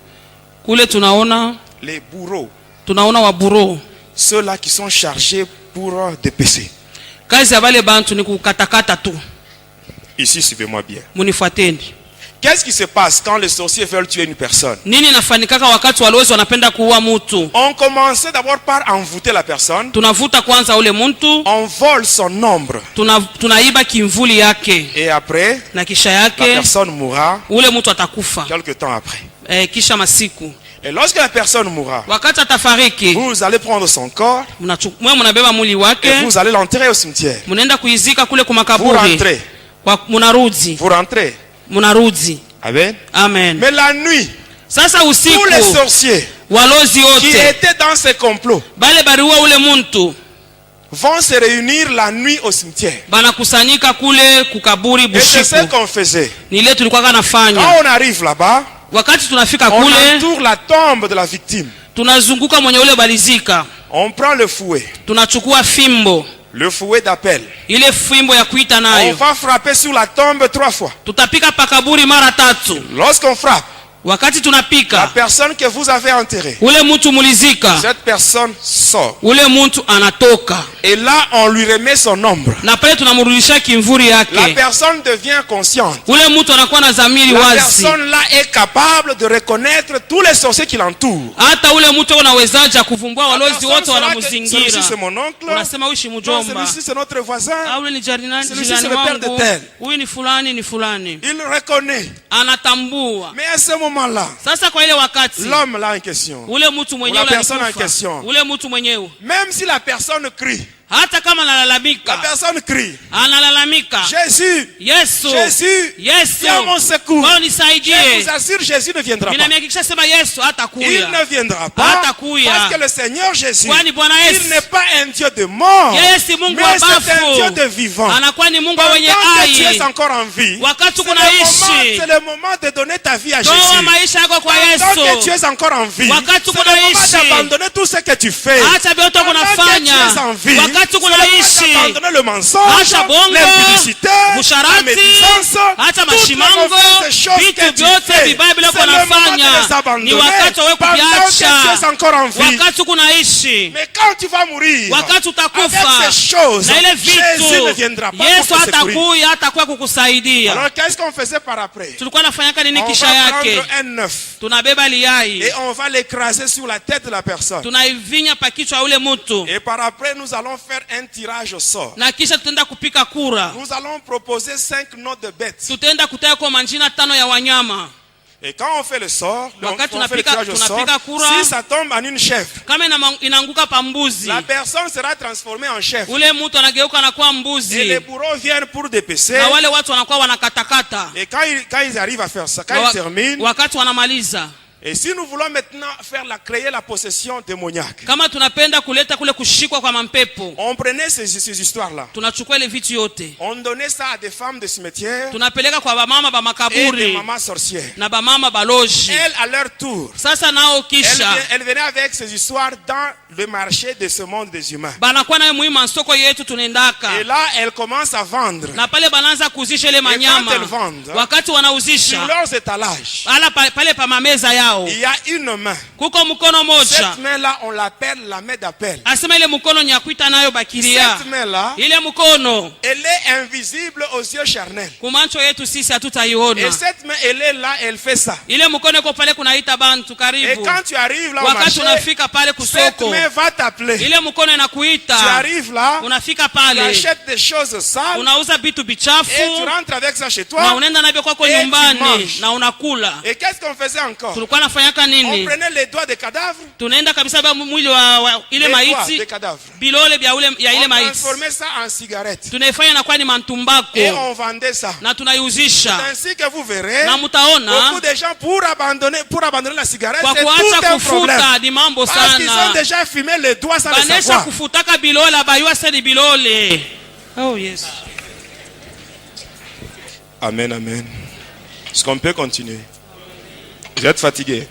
Kule tunaona les bourreaux. Tunaona waburo. Ceux-là qui sont chargés pour dépecer. Kazi ya wale bantu ni kukatakata tu. Ici, suivez-moi bien. Munifuateni. Qu'est-ce qui se passe quand les sorciers veulent tuer une personne? Nini inafanikaka wakati walowezi wanapenda kuua mtu? On commençait d'abord par envoûter la personne. Tunavuta kwanza ule mtu. On vole son ombre. Tunaiba kimvuli yake. Et après, na kisha yake, la personne mourra. Ule mtu atakufa. Quelque temps après. Kisha masiku. Et lorsque la personne mourra, wakati atafariki, vous allez prendre son corps. Mnabeba mwili wake. Et vous allez l'enterrer au cimetière. Mnaenda kuizika kule kumakaburi. Vous rentrez. Mnarudi. Vous rentrez. Munarudi. Amen. Amen. Mais la nuit, sasa usiku, tous les sorciers walozi wote qui étaient dans ces complots bale bariwa ule muntu vont se réunir la nuit au cimetière. Banakusanyika kule kukaburi bushiku. Et c'est ce qu'on faisait. Ni ile tulikuwa kanafanya. Quand on arrive là-bas, wakati tunafika on kule, entoure la tombe de la victime. Tunazunguka mwenye ule balizika. On prend le fouet. Tunachukua fimbo. Le fouet d'appel. Ile fimbo ya kuita nayo. On va frapper sur la tombe 3 fois. Tutapika pakaburi mara 3. Lorsqu'on frappe, wakati tunapika, la personne que vous avez enterrée, ule mtu mulizika, cette personne sort. Ule mtu anatoka. Et là, on lui remet son ombre. Na pale tunamrudisha kimvuri yake. La personne devient consciente. Ule mtu anakuwa na dhamiri wazi. La personne là est capable de reconnaître tous les sorciers qui l'entourent. Hata ule mtu anawezaje kuvumbua walozi wote wanamzingira. Celui-ci c'est mon oncle. Unasema huyu mjomba. Celui-ci c'est notre voisin. Ule ni jirani wangu. Huyu ni fulani ni fulani. Il reconnaît. Anatambua. Mais à ce moment-là, sasa kwa ile wakati, l'homme là en question, ule mtu mwenyewe, la personne en question, ule mtu mwenyewe, même si la personne crie, hata kama analalamika, la personne crie, analalamika, Jésus, Yesu, Jésus, Yesu, viens mon secours. Bwana nisaidie. Je vous assure, Jésus ne viendra pas. Ninamhakikisha sema Yesu hatakuja. Il ne viendra pas. Hatakuja. Parce que le Seigneur Jésus, kwani Bwana Yesu, il n'est pas un Dieu de mort. Yeye si Mungu mais wa bafu. C'est un Dieu de vivant. Anakuwa ni Mungu wenye Pendant hai. que tu es encore en vie, wakati kunaishi, c'est le moment de donner ta vie à Jésus. Toa maisha yako kwa Yesu. Pendant que tu es encore en vie, wakati c'est le moment d'abandonner tout ce que tu fais. Acha vyote unafanya. Wakati abandonner le mensonge, l'impudicité, la médisance, toutes les mauvaises choses que tu fais. C'est le moment de les abandonner pendant que tu es encore en vie. Mais quand tu vas mourir, avec ces choses, Jésus ne viendra pas pour te secourir. Alors qu'est-ce qu'on faisait par après? On va prendre un œuf et on va l'écraser sur la tête de la personne. Et par après, nous allons faire un tirage au sort. Na kisha tutaenda kupika kura. Nous allons proposer 5 noms de bêtes. Tutaenda kutaya kwa majina 5 ya wanyama. Et quand on fait le sort, donc on fait le tirage au sort, si ça tombe en une chèvre, la personne sera transformée en chèvre. Et les bourreaux viennent pour dépecer. Et quand ils arrivent à faire ça, quand ils terminent, et si nous voulons maintenant créer la possession démoniaque, on prenait ces histoires-là. On donnait ça à des femmes de cimetière et des mamans sorcières. Elles, à leur tour, elles venaient avec ces histoires dans le marché de ce monde des humains. Et là, elles commencent à vendre. Et quand elles vendent, sur leurs étalages, yao. Il y a une main. Kuko mkono moja. Cette main-là, on l'appelle la main d'appel. Asema ile mkono nyakuita nayo bakiria. Cette main-là, Ile mkono, elle est invisible aux yeux charnels. kumancho yetu sisi hatutaiona. Et cette main, elle est là, elle fait ça. Ile mkono iko pale kunaita bantu karibu. Et quand tu arrives là au Wakati marché, unafika pale cette kusoko, main va t'appeler. ile mkono Tu inakuita. arrives là, Unafika tu pale, achètes des choses sales unauza vitu bichafu et tu rentres avec ça chez na toi. unaenda navyo kwako Et tu nyumbani manges. na unakula. Et qu'est-ce qu'on faisait encore? Tulikuwa nafanyaka On nini? prenait les doigts des cadavres, Tunaenda kabisa ba mwili wa ile les doigts maiti, des cadavres. bilole ya ile On maiti. transformait ça en cigarette. Tunaifanya na kwa ni Et mantumbako on vendait ça. na tunaiuzisha. C'est ainsi que vous verrez, Na mutaona beaucoup de gens pour abandonner la cigarette, kwa c'est tout kuacha un problème. kufuta ni mambo Parce qu'ils ont sana. déjà fumé les doigts sans le Banesha savoir. kufutaka bilole abayua sedi bilole. Oh yes. Amen, amen. Est-ce qu'on peut continuer? Vous êtes fatigué?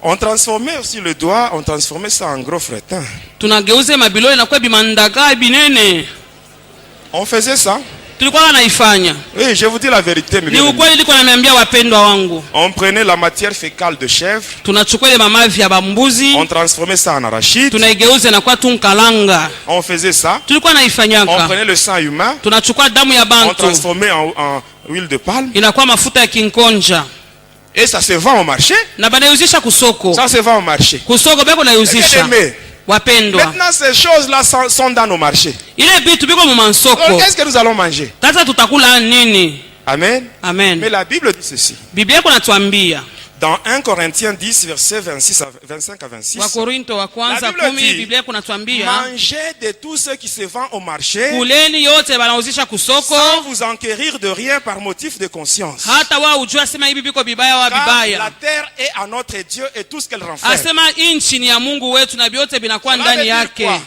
On transformait aussi le doigt, on transformait ça en gros fretin. Tunageuze mabilole na kwa bimandaga binene. On faisait ça. Tulikuwa naifanya. Oui, je vous dis la vérité. Ni ukweli niko naambia wapendwa wangu. On prenait la matière fécale de chèvre. Tunachukua ile mamavi ya bambuzi. On transformait ça en arachide. Tunaigeuza na kwa tunkalanga. On faisait ça. Tulikuwa naifanyaka. On prenait le sang humain. Tunachukua damu ya On bantu. transformait en huile de palme. Inakuwa mafuta ya kinkonja. Et ça se vend au marché. Na banauzisha kusoko. Ça se vend au marché. Kusoko beko nauzisha. Wapendwa. Maintenant ces choses-là sont dans nos marchés. Ile bitu biko mu mansoko. Alors qu'est-ce que nous allons manger? Sasa tutakula nini? Amen. Amen. Mais la Bible dit ceci. Biblia iko natuambia. Dans 1 Corinthiens 10, versets 25 à 26. Wakorinto wa kwanza La Bible 10 dit, Biblia iko natuambia. Mangez de tout ce qui se vend au marché. Kuleni yote banauzisha kusoko. Sans vous enquérir de rien par motif de conscience. Hata wao ujua sema hivi biko bibaya wa Car bibaya. la terre est à notre Dieu et tout ce qu'elle renferme. Asema inchi ni ya Mungu wetu na vyote vinakuwa Cela veut ndani dire yake. quoi?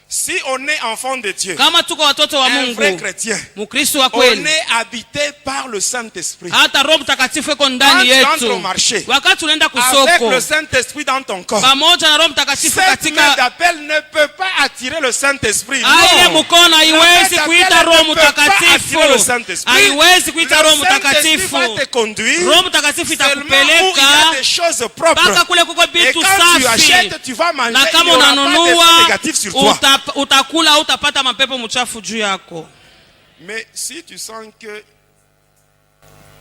Si on est enfant de Dieu, Kama tuko watoto wa un vrai Mungu, chrétien, Mkristo wa on kweli, est habité par le Saint-Esprit. hata Roho Mtakatifu iko Quand ndani tu entres au yetu. marché, Wakati unaenda avec kusoko, le Saint-Esprit dans ton corps, pamoja na Roho Mtakatifu cette main katika d'appel ne peut pas attirer le Saint-Esprit. ile Non. mkono haiwezi kuita Roho Mtakatifu. Le Saint-Esprit. Haiwezi kuita Roho Le Saint-Esprit Mtakatifu. va te conduire Roho Mtakatifu seulement où il y itakupeleka a des choses propres. mpaka kule kuko Et vitu quand tu safi. achètes, tu vas manger, Na il n'y kama aura pas unanunua d'effet négatif sur toi. utakula utapata mapepo mchafu juu yako. Mais si tu sens que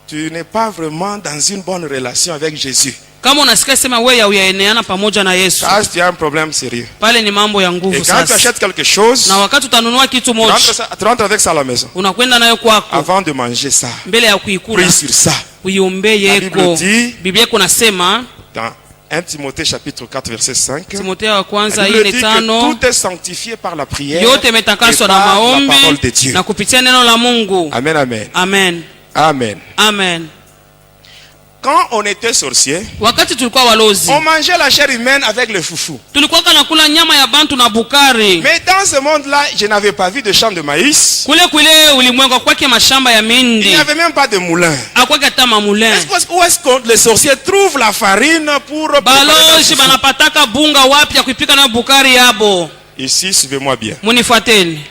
tu n'es pas vraiment dans une bonne relation avec Jésus, Kama unasikia sema wewe hauyaeneana pamoja na Yesu, ça tu as un problème sérieux. pale ni mambo ya Et nguvu quand tu sasa. achètes quelque chose, Na wakati utanunua kitu moja, tu rentres avec ça à la maison. unakwenda nayo kwako Avant de manger ça, mbele ya kuikula, prie sur ça. uiombee La yeko. Bible dit, Biblia kunasema dans 1 Timothée chapitre 4 verset 5, Timotheo wa la kwanza Bible dit que 4:5, tout est sanctifié par la prière yote et imetakaswa na par la parole maombi de Dieu. na kupitia neno la Mungu. Amen, amen. Amen. Amen. Amen. Quand on était sorcier, Wakati tulikuwa walozi, on mangeait la chair humaine avec le foufou. tulikuwa nakula nyama ya bantu na bukari. Mais dans ce monde-là, je n'avais pas vu de champ de maïs. Kule ulimwengu kwake mashamba ya Il mindi. n'y avait même pas de moulin. Akwake hata mamulin. Où est-ce que les sorciers trouvent la farine pour préparer leur Baloji foufou? banapataka bunga wapi ya kuipika na bukari yabo. Ici, suivez-moi bien. Munifuateni.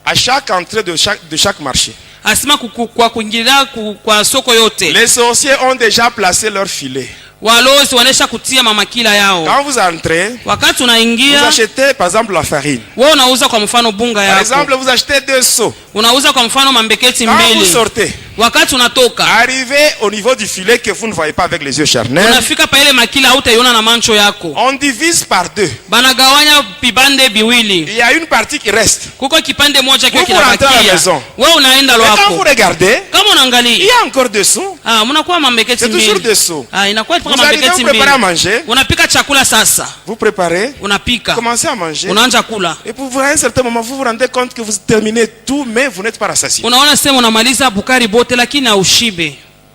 À chaque entrée de chaque marché, Asema kwa kuingilia kwa soko yote, les sorciers ont déjà placé leur filet. walozi wanesha kutia mamakila yao. Quand vous entrez, Wakati vous unaingia, achetez par exemple la farine. wewe unauza kwa mfano bunga Par yako. exemple, vous achetez 2 seaux. Unauza kwa mfano mambeketi Quand vous mbili. sortez, Wakati unatoka, arrivez au niveau du filet que vous ne voyez pas avec les yeux charnels. unafika pa ile makila hautaiona na mancho yako. On divise par 2. Banagawanya vipande viwili. Il y a une partie qui reste. Kuko kipande moja kile Vous rentrez à la kinabakia. maison. Wewe unaenda Et quand vous lwako. regardez, Kama il y unaangalia, a encore 2 seaux. mnakuwa mambeketi C'est toujours mbili. 2 seaux. Inakuwa Vous kama arrivez, mambeketi vous préparez à mbili. manger. Unapika chakula sasa. Vous préparez, Unapika. commencez à manger. Unaanza kula. Et pour à un certain moment, vous vous rendez compte que vous terminez tout, mais vous n'êtes pas rassasié. Vous Unaona sema unamaliza bukari bote lakini haushibe.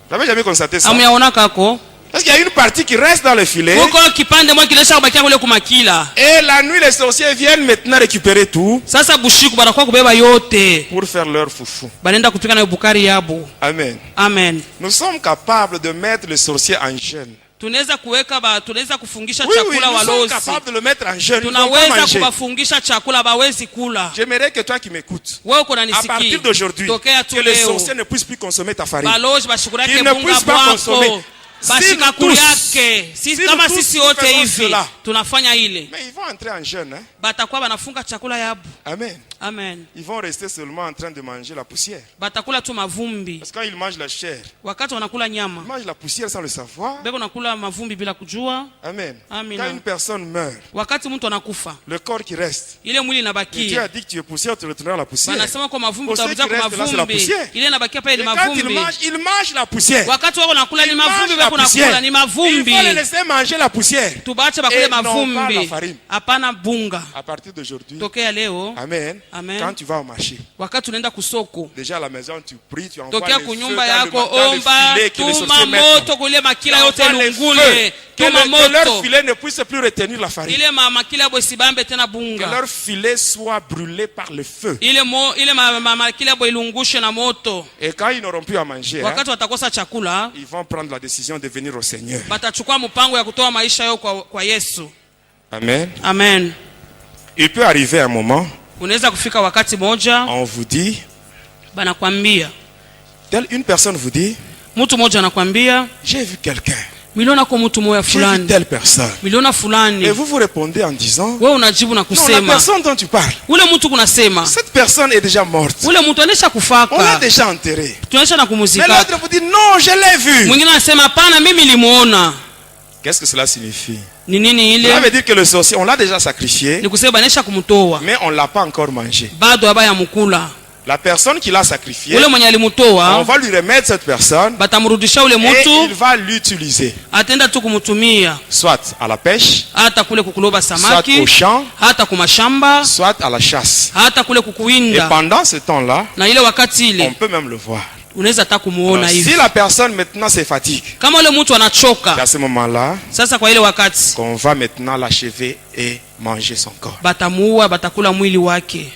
n'avez jamais constaté ça? Amuyaona kako? Parce qu'il y a une partie qui reste dans le filet. Kuko kipande moja kilesha kubakia kule kumakila. Et la nuit, les sorciers viennent maintenant récupérer tout Sasa bushiku banakuwa kubeba yote. pour faire leur foufou. Banenda kupika na bukari yabo. Amen. Amen. Nous sommes capables de mettre les sorciers en jeûne. tunaweza kuweka tunaweza kufungisha Oui, chakula nous sommes walozi. capables de le mettre en jeûne. Tunaweza kuwafungisha chakula bawezi kula. J'aimerais que toi qui m'écoutes, Wewe uko à partir unanisikia. d'aujourd'hui, Tokea tu que les leo. sorciers ne puissent plus consommer ta farine. Balozi bashukurake Qu'ils ne bunga puissent pas consommer. bwako. Bashika kuyake. Sisi kama sisi wote hivi tunafanya ile. Mais ils vont entrer en jeûne. Hein? Batakuwa banafunga chakula yabu. Amen. Amen. Ils vont rester seulement en train de manger la poussière. Batakula tu mavumbi. Parce que quand ils mangent la chair, Wakati wanakula nyama. ils mangent la poussière sans le savoir. Beko nakula mavumbi bila kujua. Amen. Amina. Quand une personne meurt, Wakati mtu anakufa, le corps qui reste, ile mwili Dieu inabakia. a dit que tu es poussière, tu retourneras à la poussière. Wanasema kwa mavumbi Pour ceux utarudia qui kwa restent là, c'est la mavumbi. poussière. Ile inabakia pale Et ni quand mavumbi. ils mangent la poussière. Wakati wako nakula ni Ils mavumbi, mangent la beko nakula poussière. ni Il mavumbi. faut les laisser manger la poussière. Tubache bakule Et non pas la mavumbi. farine. Hapana bunga. À partir d'aujourd'hui, Tokea leo, Amen. Amen. Quand tu vas au marché, wakati unaenda kusoko, déjà à la maison tu pries, tu envoies tokea les feux kunyumba dans yako, le omba, filet que les tuma sorciers mettent. moto kule makila Tu yote envoies les lungule, feux. tuma Que leur moto. filet ne puisse plus retenir la farine. Ile makila bo sibambe tena Que bunga. leur filet soit brûlé par le feu. Ile makila bo ilungushe na moto. Et quand ils n'auront plus à manger, hein, Wakati watakosa chakula, ils vont prendre la décision de venir au Seigneur. batachukua mpango ya kutoa maisha yao kwa Yesu. Amen. Amen. Il peut arriver un moment, Unaweza kufika wakati moja, on vous dit, banakwambia, une personne vous dit, mtu mmoja anakwambia, j'ai vu quelqu'un, miliona kwa mtu moja j'ai vu fulani, telle personne. miliona fulani. Et vous répondez en disant, Wewe unajibu na non, la kusema, personne dont tu parles, ule mtu kunasema, cette personne est déjà morte. ule mtu anesha On l'a kufaka, déjà enterré. tunaisha na Mais kumuzika. l'autre vous dit, non, je l'ai vu. Mwingine anasema hapana, mimi nilimuona. Qu'est-ce que cela signifie? Ni nini Cela ile? veut dire que le sorcier, on l'a déjà sacrifié, Ni kusema banesha kumtoa, mais on ne l'a pas encore mangé. bado abaya mukula. La personne qui l'a sacrifié, Ule mwenye on alimutoa, va lui remettre cette personne batamrudisha ule et il mtu, va l'utiliser, atenda tu kumutumia, soit à la pêche, hata kule kukuloba soit samaki, au champ, hata kumashamba, soit à la chasse. hata kule Et kukuwinda. pendant ce temps-là, Na ile wakati on ile peut même le voir. unaweza hata Alors, kumuona si hivi. la personne maintenant se fatigue, Kama ule mtu c'est anachoka, à ce moment-là sasa kwa ile wakati qu'on va maintenant l'achever et manger son corps. batamuua, batakula mwili wake.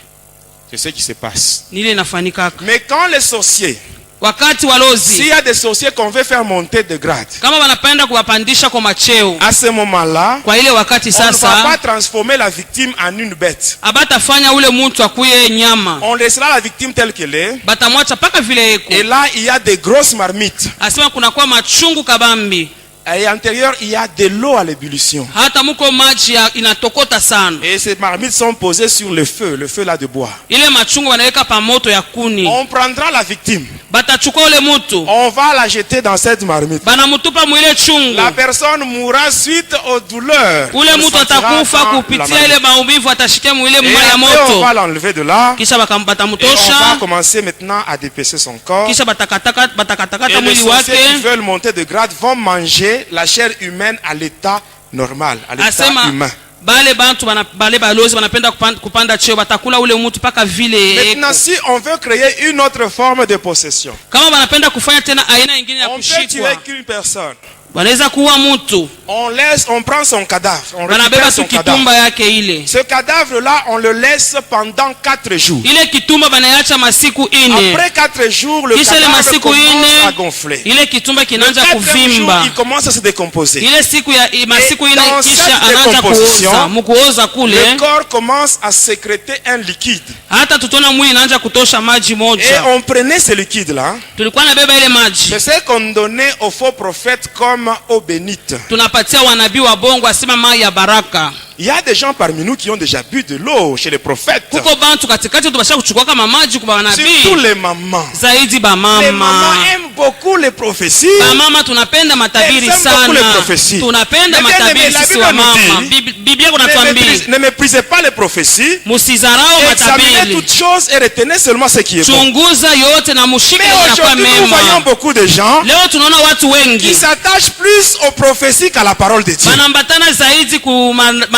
C'est ce qui se passe. Ni ile inafanika. Mais quand les sorciers, Wakati s'il walozi y a des sorciers qu'on veut faire monter de grade, kama wanapenda kuwapandisha kwa macheo, à ce moment-là, kwa ile wakati on ne va pas sasa transformer la victime en une bête. abatafanya ule mtu akuye nyama, On laissera la victime telle qu'elle est. batamwacha paka vile eko. Et là, il y a des grosses marmites. Asema kunakuwa machungu kabambi, Et à l'intérieur, il y a de l'eau à l'ébullition. hata muko maji inatokota sana. Et ces marmites sont posées sur le feu là de bois. Ile machungu wanaweka pa moto ya kuni, On prendra la victime. batachukua ule mtu On va la jeter dans cette marmite. banamutupa mwile chungu. La personne mourra suite aux douleurs. Ule On mtu sentira atakufa dans la kupitia marmite. ile maumivu, atashikia mwile Et mma ya après, on moto. va l'enlever de là. Kisha Et on va batamutosha, commencer maintenant à dépêcher son corps. kisha batakatakata Et les mwili sorciers qui wake. veulent monter de grade vont manger la chair humaine à l'état normal, à l'état Asema humain. bale bantu bale balozi wanapenda kupanda cheo, batakula ule mtu paka vile Maintenant, eko. si on veut créer une autre forme de possession, Kama wanapenda kufanya tena aina nyingine ya on peut tuer kushikwa, qu'une personne. wanaweza kuua mtu, On prend son cadavre, on wanabeba récupère tu son cadavre. kitumba yake ile. Ce cadavre-là, on le laisse pendant 4 jours. Ile kitumba banaacha masiku ine. Après 4 jours, le Kisha ile cadavre masiku commence à ine gonfler. ile kitumba Le kinaanza 4e jour, kuvimba. il commence à se décomposer. Ile siku ya masiku ine dans kisha cette anaanza décomposition, kuoza, mkuoza kule Le corps commence à sécréter un liquide. hata tutona mwili inaanza kutosha maji Et moja. on prenait ce liquide-là, Tulikuwa nabeba ile maji, c'est ce qu'on donnait aux faux prophètes comme eau bénite. tunapatia wanabii wa bongo asema mai ya baraka. Il y a des gens parmi nous qui ont déjà bu de l'eau chez les prophètes. Kuko bantu katikati tubasha kuchukua kama maji kwa Surtout wanabii, les mamans. zaidi ba Les mamans mama. aiment beaucoup les prophéties. Ba mama tunapenda matabiri Elles aiment beaucoup les sana, prophéties. tunapenda Mais bien matabiri aimé, la sisi Bible wa nous mama. dit, Biblia kunatuambia Ne méprisez pas les prophéties. musizarau Examinez matabiri, toutes choses et retenez seulement ce qui est bon. chunguza yote na mushike Mais yanakuwa aujourd'hui, nous voyons mema. beaucoup de gens Leo tunaona watu qui wengi s'attachent plus aux prophéties qu'à la parole de Dieu. banambatana zaidi ku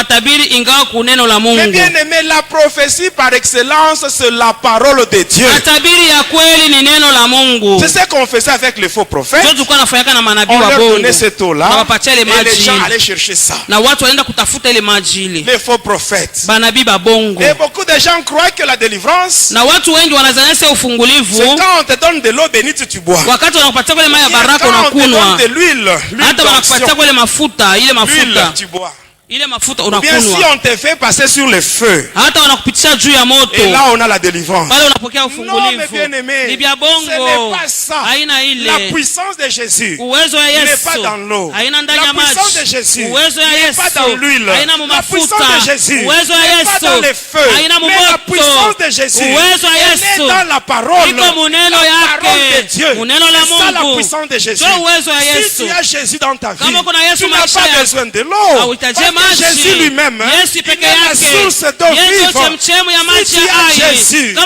wanatabiri ingawa kuneno la Mungu. Mais bien aimé, la prophétie par excellence, c'est la parole de Dieu. Matabiri ya kweli ni neno la Mungu. C'est ce qu'on faisait avec les faux prophètes. On leur donnait cette eau-là et les gens allaient chercher ça. Les faux prophètes. Et beaucoup de gens croient que la délivrance, c'est quand on te donne de l'eau bénite, tu bois. Quand on te donne de l'huile, l'huile, tu bois. Bien si on te fait passer sur le feu, et là on a la délivrance. Non mais bien aimé, ce n'est pas ça. La puissance de Jésus n'est pas dans l'eau. La puissance de Jésus n'est pas dans l'huile. La puissance de Jésus n'est pas dans le feu. Mais la puissance de Jésus elle est dans la parole de Dieu. C'est ça la puissance de Jésus. Si tu as Jésus dans ta vie, tu n'as pas besoin de l'eau. Jésus lui-même, il est la source d'eau vive. Si tu as Jésus, tu n'as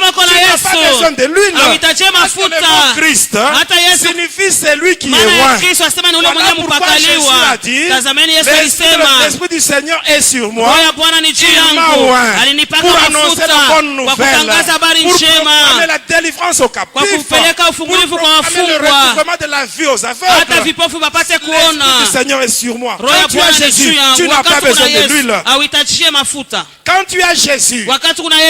pas besoin de l'huile. Parce que le mot Christ signifie celui qui est loin. Voilà pourquoi Jésus a dit, l'Esprit du Seigneur est sur moi. Il m'a oint pour annoncer la bonne nouvelle, pour proclamer la délivrance aux captifs, pour proclamer le recouvrement de la vue aux aveugles. L'Esprit du Seigneur est sur moi. Quand tu as Jésus, tu n'as pas besoin de l'huile. Quand tu as Jésus,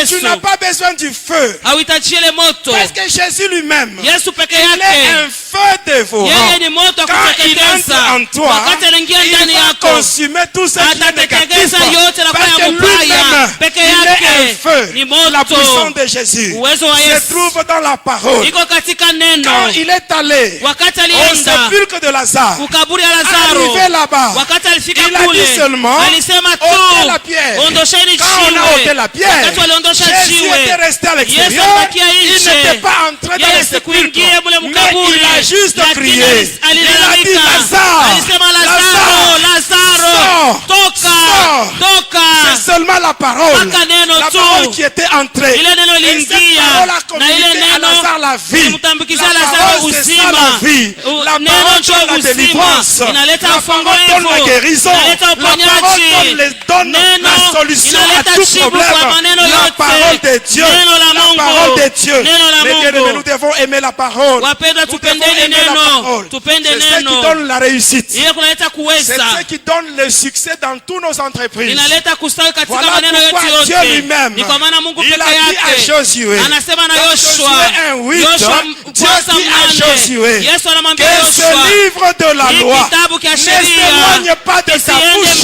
tu n'as pas besoin du feu. Parce que Jésus lui-même, il est un feu dévorant. Quand il entre en toi, il va consumer tout ce qui est négatif. Parce que lui-même, il est un feu. La puissance de Jésus se trouve dans la parole. Quand il est allé au sépulcre de Lazare, arrivé là-bas, il a dit seulement ôtez la pierre. Quand on a ôté la pierre, Jésus était resté à l'extérieur. Il n'était pas entré dans le sépulcre, mais il a juste crié. Il a dit Lazare, c'est seulement la parole qui était entrée. Et cette parole a communiqué à Lazare la vie. La parole c'est ça la vie. La parole donne la délivrance. La parole donne la guérison. La parole donne la solution à tout problème. La parole de Dieu. La parole de Dieu. Mais bien aimés, nous devons aimer la parole. Nous devons aimer la parole. C'est ce qui donne la réussite. C'est ce qui donne le succès dans toutes nos entreprises. Voilà pourquoi Dieu lui-même, il a dit à Josué, dans Josué 1:8, Dieu dit à Josué que ce livre de la loi ne s'éloigne pas de ta bouche,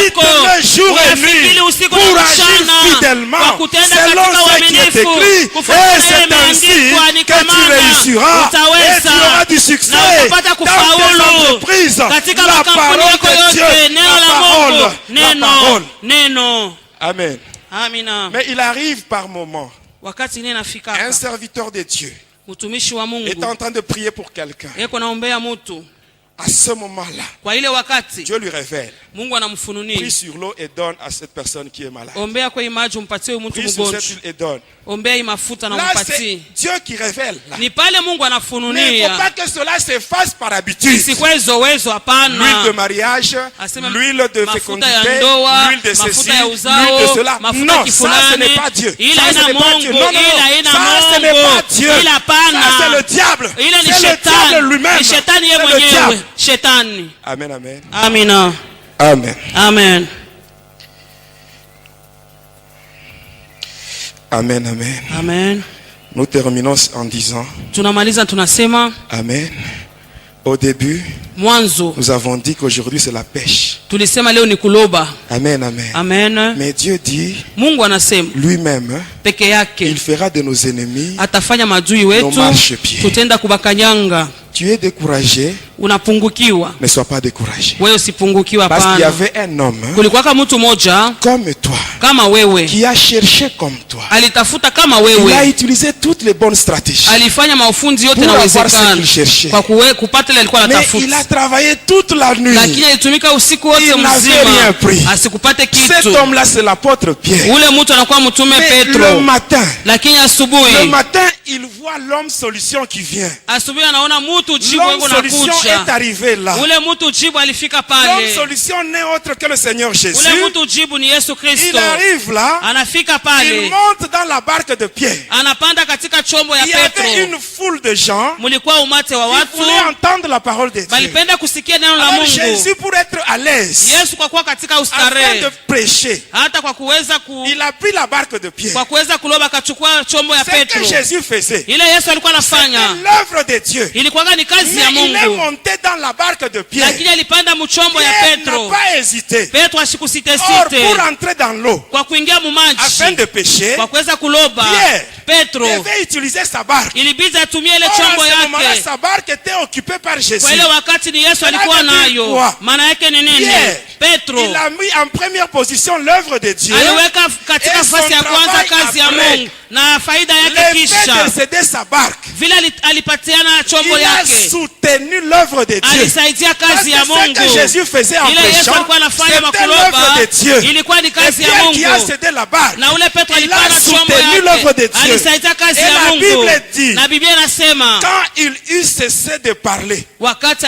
médite-le jour et nuit pour agir fidèlement selon ce qui est écrit, et c'est ainsi que tu réussiras et tu auras du succès dans tes entreprises. La parole de Dieu, la parole. Amen. Mais il arrive par moments, un serviteur de Dieu est en train de prier pour quelqu'un. À ce moment-là, Dieu lui révèle. Prie sur l'eau et donne à cette personne qui est malade. Prie sur cette huile et donne. Là, c'est Dieu qui révèle. Là. Mais il ne faut pas que cela s'efface par habitude. L'huile de mariage, l'huile de fécondité, l'huile de ceci, l'huile de cela. Non, ça ce n'est pas Dieu. Ça ce n'est pas Dieu. Non, ça ce n'est pas Dieu. Ça c'est le diable. C'est le diable lui-même. C'est le diable. Amen, amen. Amen. Amen. Amen. Amen, amen. Amen. Nous terminons en disant Amen. Au début, nous avons dit qu'aujourd'hui c'est la pêche. Amen, amen. Amen. Mais Dieu dit lui-même, il fera de nos ennemis nos marchepieds. Tu es découragé, ne sois pas découragé. Parce qu'il y avait un homme comme toi qui a cherché comme toi. Il a utilisé toutes les bonnes stratégies pour avoir ce qu'il cherchait. Mais il a travaillé toute la nuit. Il n'avait rien pris. Cet homme-là, c'est l'apôtre Pierre. Mais le matin, il voit l'homme solution qui vient. L'homme solution est arrivé là. ule mtu jibu alifika Donc pale. solution n'est autre que le Seigneur Jésus. Ule mtu jibu ni Yesu Il Kristo. arrive là. Anafika Il pale. monte dans la barque de Pierre. Anapanda katika chombo ya Il y avait Petro. une foule de gens Mulikuwa umate wa qui watu voulaient entendre la parole de Dieu. balipenda kusikia neno la Alors Mungu. Jésus, pour être à l'aise, Yesu kwa kuwa katika afin ustarehe, de prêcher, hata kwa kuweza il a pris la barque de Pierre. kwa kuweza kuloba akachukua chombo ya Ce que Petro. Jésus faisait, Ile Yesu alikuwa c'était anafanya l'œuvre de Dieu. ilikuwa ni kazi Mais ya il est Mungu. monté dans la barque de Pierre. Lakini alipanda mchombo ya Pierre n'a Petro. pas hésité. Petro Or, asikusite-site pour entrer dans l'eau, kwa kuingia mu afin maji de pêcher, kwa kuweza kuloba. Pierre Petro devait utiliser sa barque. ilibidi atumie ile Or, chombo à ce moment-là, yake. sa barque était occupée par Jésus. Kwa ile wakati ni Yesu Cela alikuwa veut dire nayo. quoi? Maana yake ni nini? Pierre, Petro il a mis en première position l'œuvre de Dieu. aliweka katika Et nafasi ya son kwanza travail kazi ya après. Mungu na faida Le yake fait kisha de céder sa barque, vile alipatiana chombo il a yake, soutenu l'œuvre de Dieu. alisaidia Parce kazi que ya ce Mungu. que Jésus faisait en Ile Yesu prêchant, alikuwa anafanya c'était l'œuvre makuloba de Dieu. ilikuwa ni Et kazi ya Pierre qui a Mungu. cédé la barque, Na ule Petro il a alipana chombo soutenu l'œuvre de yake, Dieu. alisaidia kazi Et ya la Mungu. Bible dit, Na Biblia inasema quand il eut cessé de parler, wakati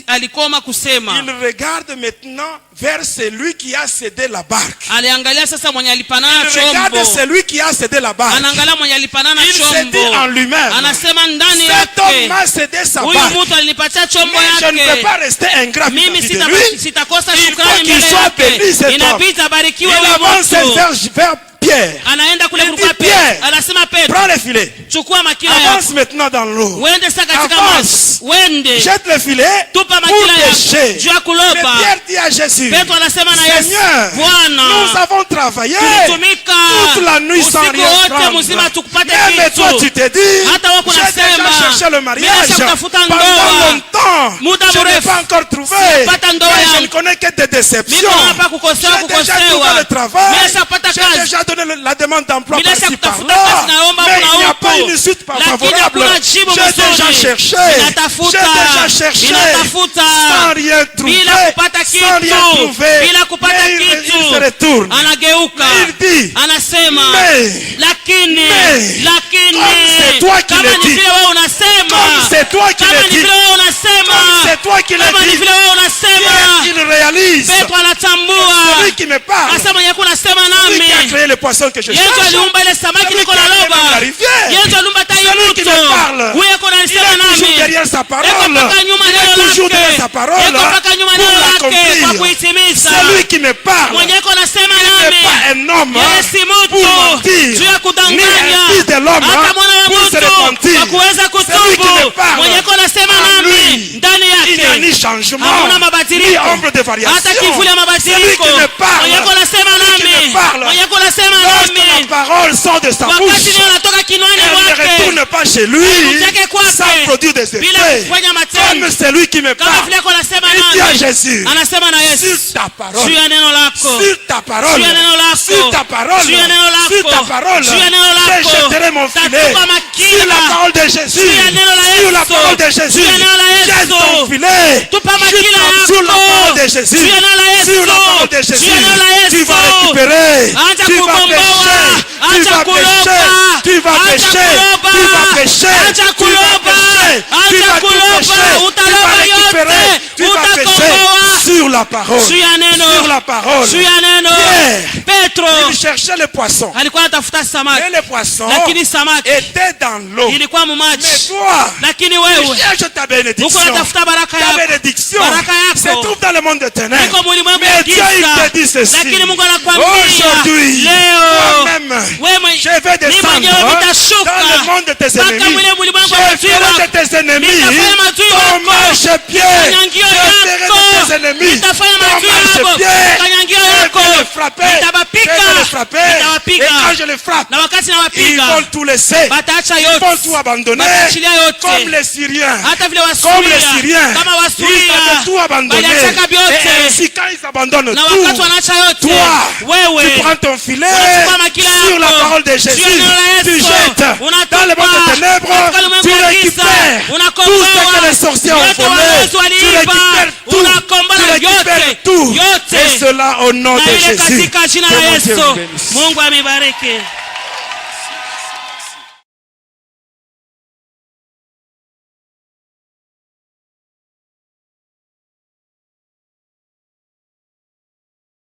alikoma kusema, il regarde maintenant vers celui qui a cédé la barque. aliangalia sasa mwenye alipanana Il regarde chombo, celui qui a cédé la barque. anaangalia mwenye alipanana Il se dit en chombo, lui-même, anasema ndani cet homme yake, m'a cédé sa huyu barque. mtu alinipatia chombo Mais je ne peux yake, pas rester ingrat mimi vis-à-vis de lui. sitakosa Il shukrani faut qu'il mbele soit béni, yake, cet homme. inabidi abarikiwe Il huyu avance mtu. vers Pierre. Anaenda kule Il kulikuwa dit, Pierre, Petro, anasema Petro, prends le filet. chukua makila yako, Avance maintenant dans l'eau. uende sasa katika Avance. maji, uende Jette le filet tupa pour makila pêcher. yako juu ya Mais kuloba. Pierre dit à Jésus, Petro anasema na Yesu, Seigneur, Bwana, nous avons travaillé tulitumika toute la nuit sans usiku rien wote mzima prendre. tukupate Mais toi tu kitu. t'es dit, Hata wako j'ai déjà nasema, cherché le mariage mimi nashatafuta pendant ndoa longtemps. muda Je n'ai mrefu, pas encore trouvé. sipata ndoa Mais je yangu. ne connais que des déceptions. Mimi naona hapa kukosewa, J'ai déjà trouvé kukosewa. le travail. Mimi nashapata J'ai kazi. déjà donné la demande d'emploi Mimi par-ci nashakutafuta par-là. kazi, naomba Mais kuna il n'y a huko. pas une suite Lakini favorable. hakuna jibu J'ai déjà mzuri. cherché. Ninatafuta. J'ai déjà cherché. Ninatafuta. Sans rien trouver. Bila kupata Sans rien kitu, trouver. bila kupata Mais il kitu, se retourne. anageuka, Il dit, anasema mais lakini comme c'est toi qui kama le ni dis, vile wewe unasema, comme c'est toi qui kama le ni dis, vile wewe unasema, comme c'est toi qui le kama ni dis, vile wewe unasema, il réalise. Petro anatambua, Celui qui me parle, hasa mwenye kunasema celui qui a nami, créé le poisson que je Yesu cherche, aliumba ile samaki celui niko qui a créé naloba, même la rivière, Yesu aliumba tai celui qui mto, me parle, huyo ako il anasema est toujours nami, derrière sa parole. Eko mpaka nyuma Il neno est toujours derrière lake, sa parole eko mpaka nyuma pour neno lake kwa l'accomplir. kuitimiza. Celui qui me parle Mwenye eko anasema n'est nami, pas un homme yeye si pour mtu mentir, juu ya ni kudanganya, un fils de l'homme hata mwana wa pour se mtu repentir. kwa kuweza Celui qui me kutubu. parle, Mwenye eko anasema en nami, lui, ndani il n'y a yake ni changement, hakuna ni mabadiliko, ombre de variation. hata kivuli ya Celui mabadiliko. qui me parle, Mwenye eko anasema celui qui nami, me parle, mwenye eko anasema lorsque la nami, parole sort de sa wakati bouche, neno natoka kinywani elle ne mwake, retourne pas chez lui Mtake kwake, sans produire des bila effets. kufanya matendo. Comme celui qui me Kama parle, vile eko anasema il dit à nami, Jésus, anasema na Yesu, sur ta parole, juu ya neno lako, sur ta parole, juu ya neno lako, sur ta parole, juu ya neno lako, sur ta parole, juu ya neno lako, je jetterai mon filet tatupa makila, sur la parole de Jésus, juu ya neno la sur la Yesu, parole de Jésus, juu ya neno la Yesu, jette ton filet, tupa makila jette yako, sur la parole de Jésus, juu ya neno la Yesu, sur la parole de juu Jésus, ya neno la Yesu, tu vas récupérer, Acha tu vas kukomboa, pécher, tu acha vas kuloba, pécher, tu vas acha pécher, kuloba, tu vas pécher, acha tu vas kuloba, pécher, tu acha vas tout kuloba, pécher, tu utaloba vas yote, récupérer, tu vas pécher utakomboa. sur la parole, Juu ya neno, sur la parole. juu ya neno. Pierre, Petro il cherchait le poisson. alikuwa anatafuta samaki, Et le poisson lakini samaki était dans l'eau. ilikuwa mu Mais maji, toi, lakini tu wewe cherches ta uko bénédiction. unatafuta baraka Ta yako, bénédiction baraka se yako trouve dans le monde de ténèbres. iko mulimwengu Mais ya Dieu, il giza, te dit ceci. lakini Mungu anakuambia Aujourd'hui, leo moi-même, wewe je vais mimi mwenyewe descendre nitashuka dans le monde de tes mpaka ennemis. mwile mulimwengu wa Je maadui ferai wako, de tes ennemis nitafanya maadui ton wako marchepied. kanyangio Je ferai yako, de tes ennemis nitafanya ton maadui wako marchepied. kanyangio Je yako, vais les frapper. nitabapika, Je vais les frapper. Et nitawapiga. quand je les frappe, Na wakati ils nawapiga vont tout laisser. bataacha Ils vont yote, tout abandonner. bataachilia yote, Comme les Syriens. hata vile Comme les Wasuria, Syriens. kama Ils Wasuria avaient tout abandonné. baliachaka vyote, Et ainsi, quand ils abandonnent na tout, wakati wanaacha yote, toi, wewe tu prends ton filet unachukua makila sur la yako, parole de juu Jésus. ya neno la Tu Yesu, jettes unatupa dans le monde des ténèbres. katika ulimwengu Tu wa giza, récupères tout unakomboa ce que les sorciers ont yote volé. walozi Tu waliiba, récupères tout. unakomboa Tu récupères yote, tout. yote. Et cela au nom na de ile Jésus. katika jina Que la mon Dieu Yesu. vous bénisse. Mungu amebariki.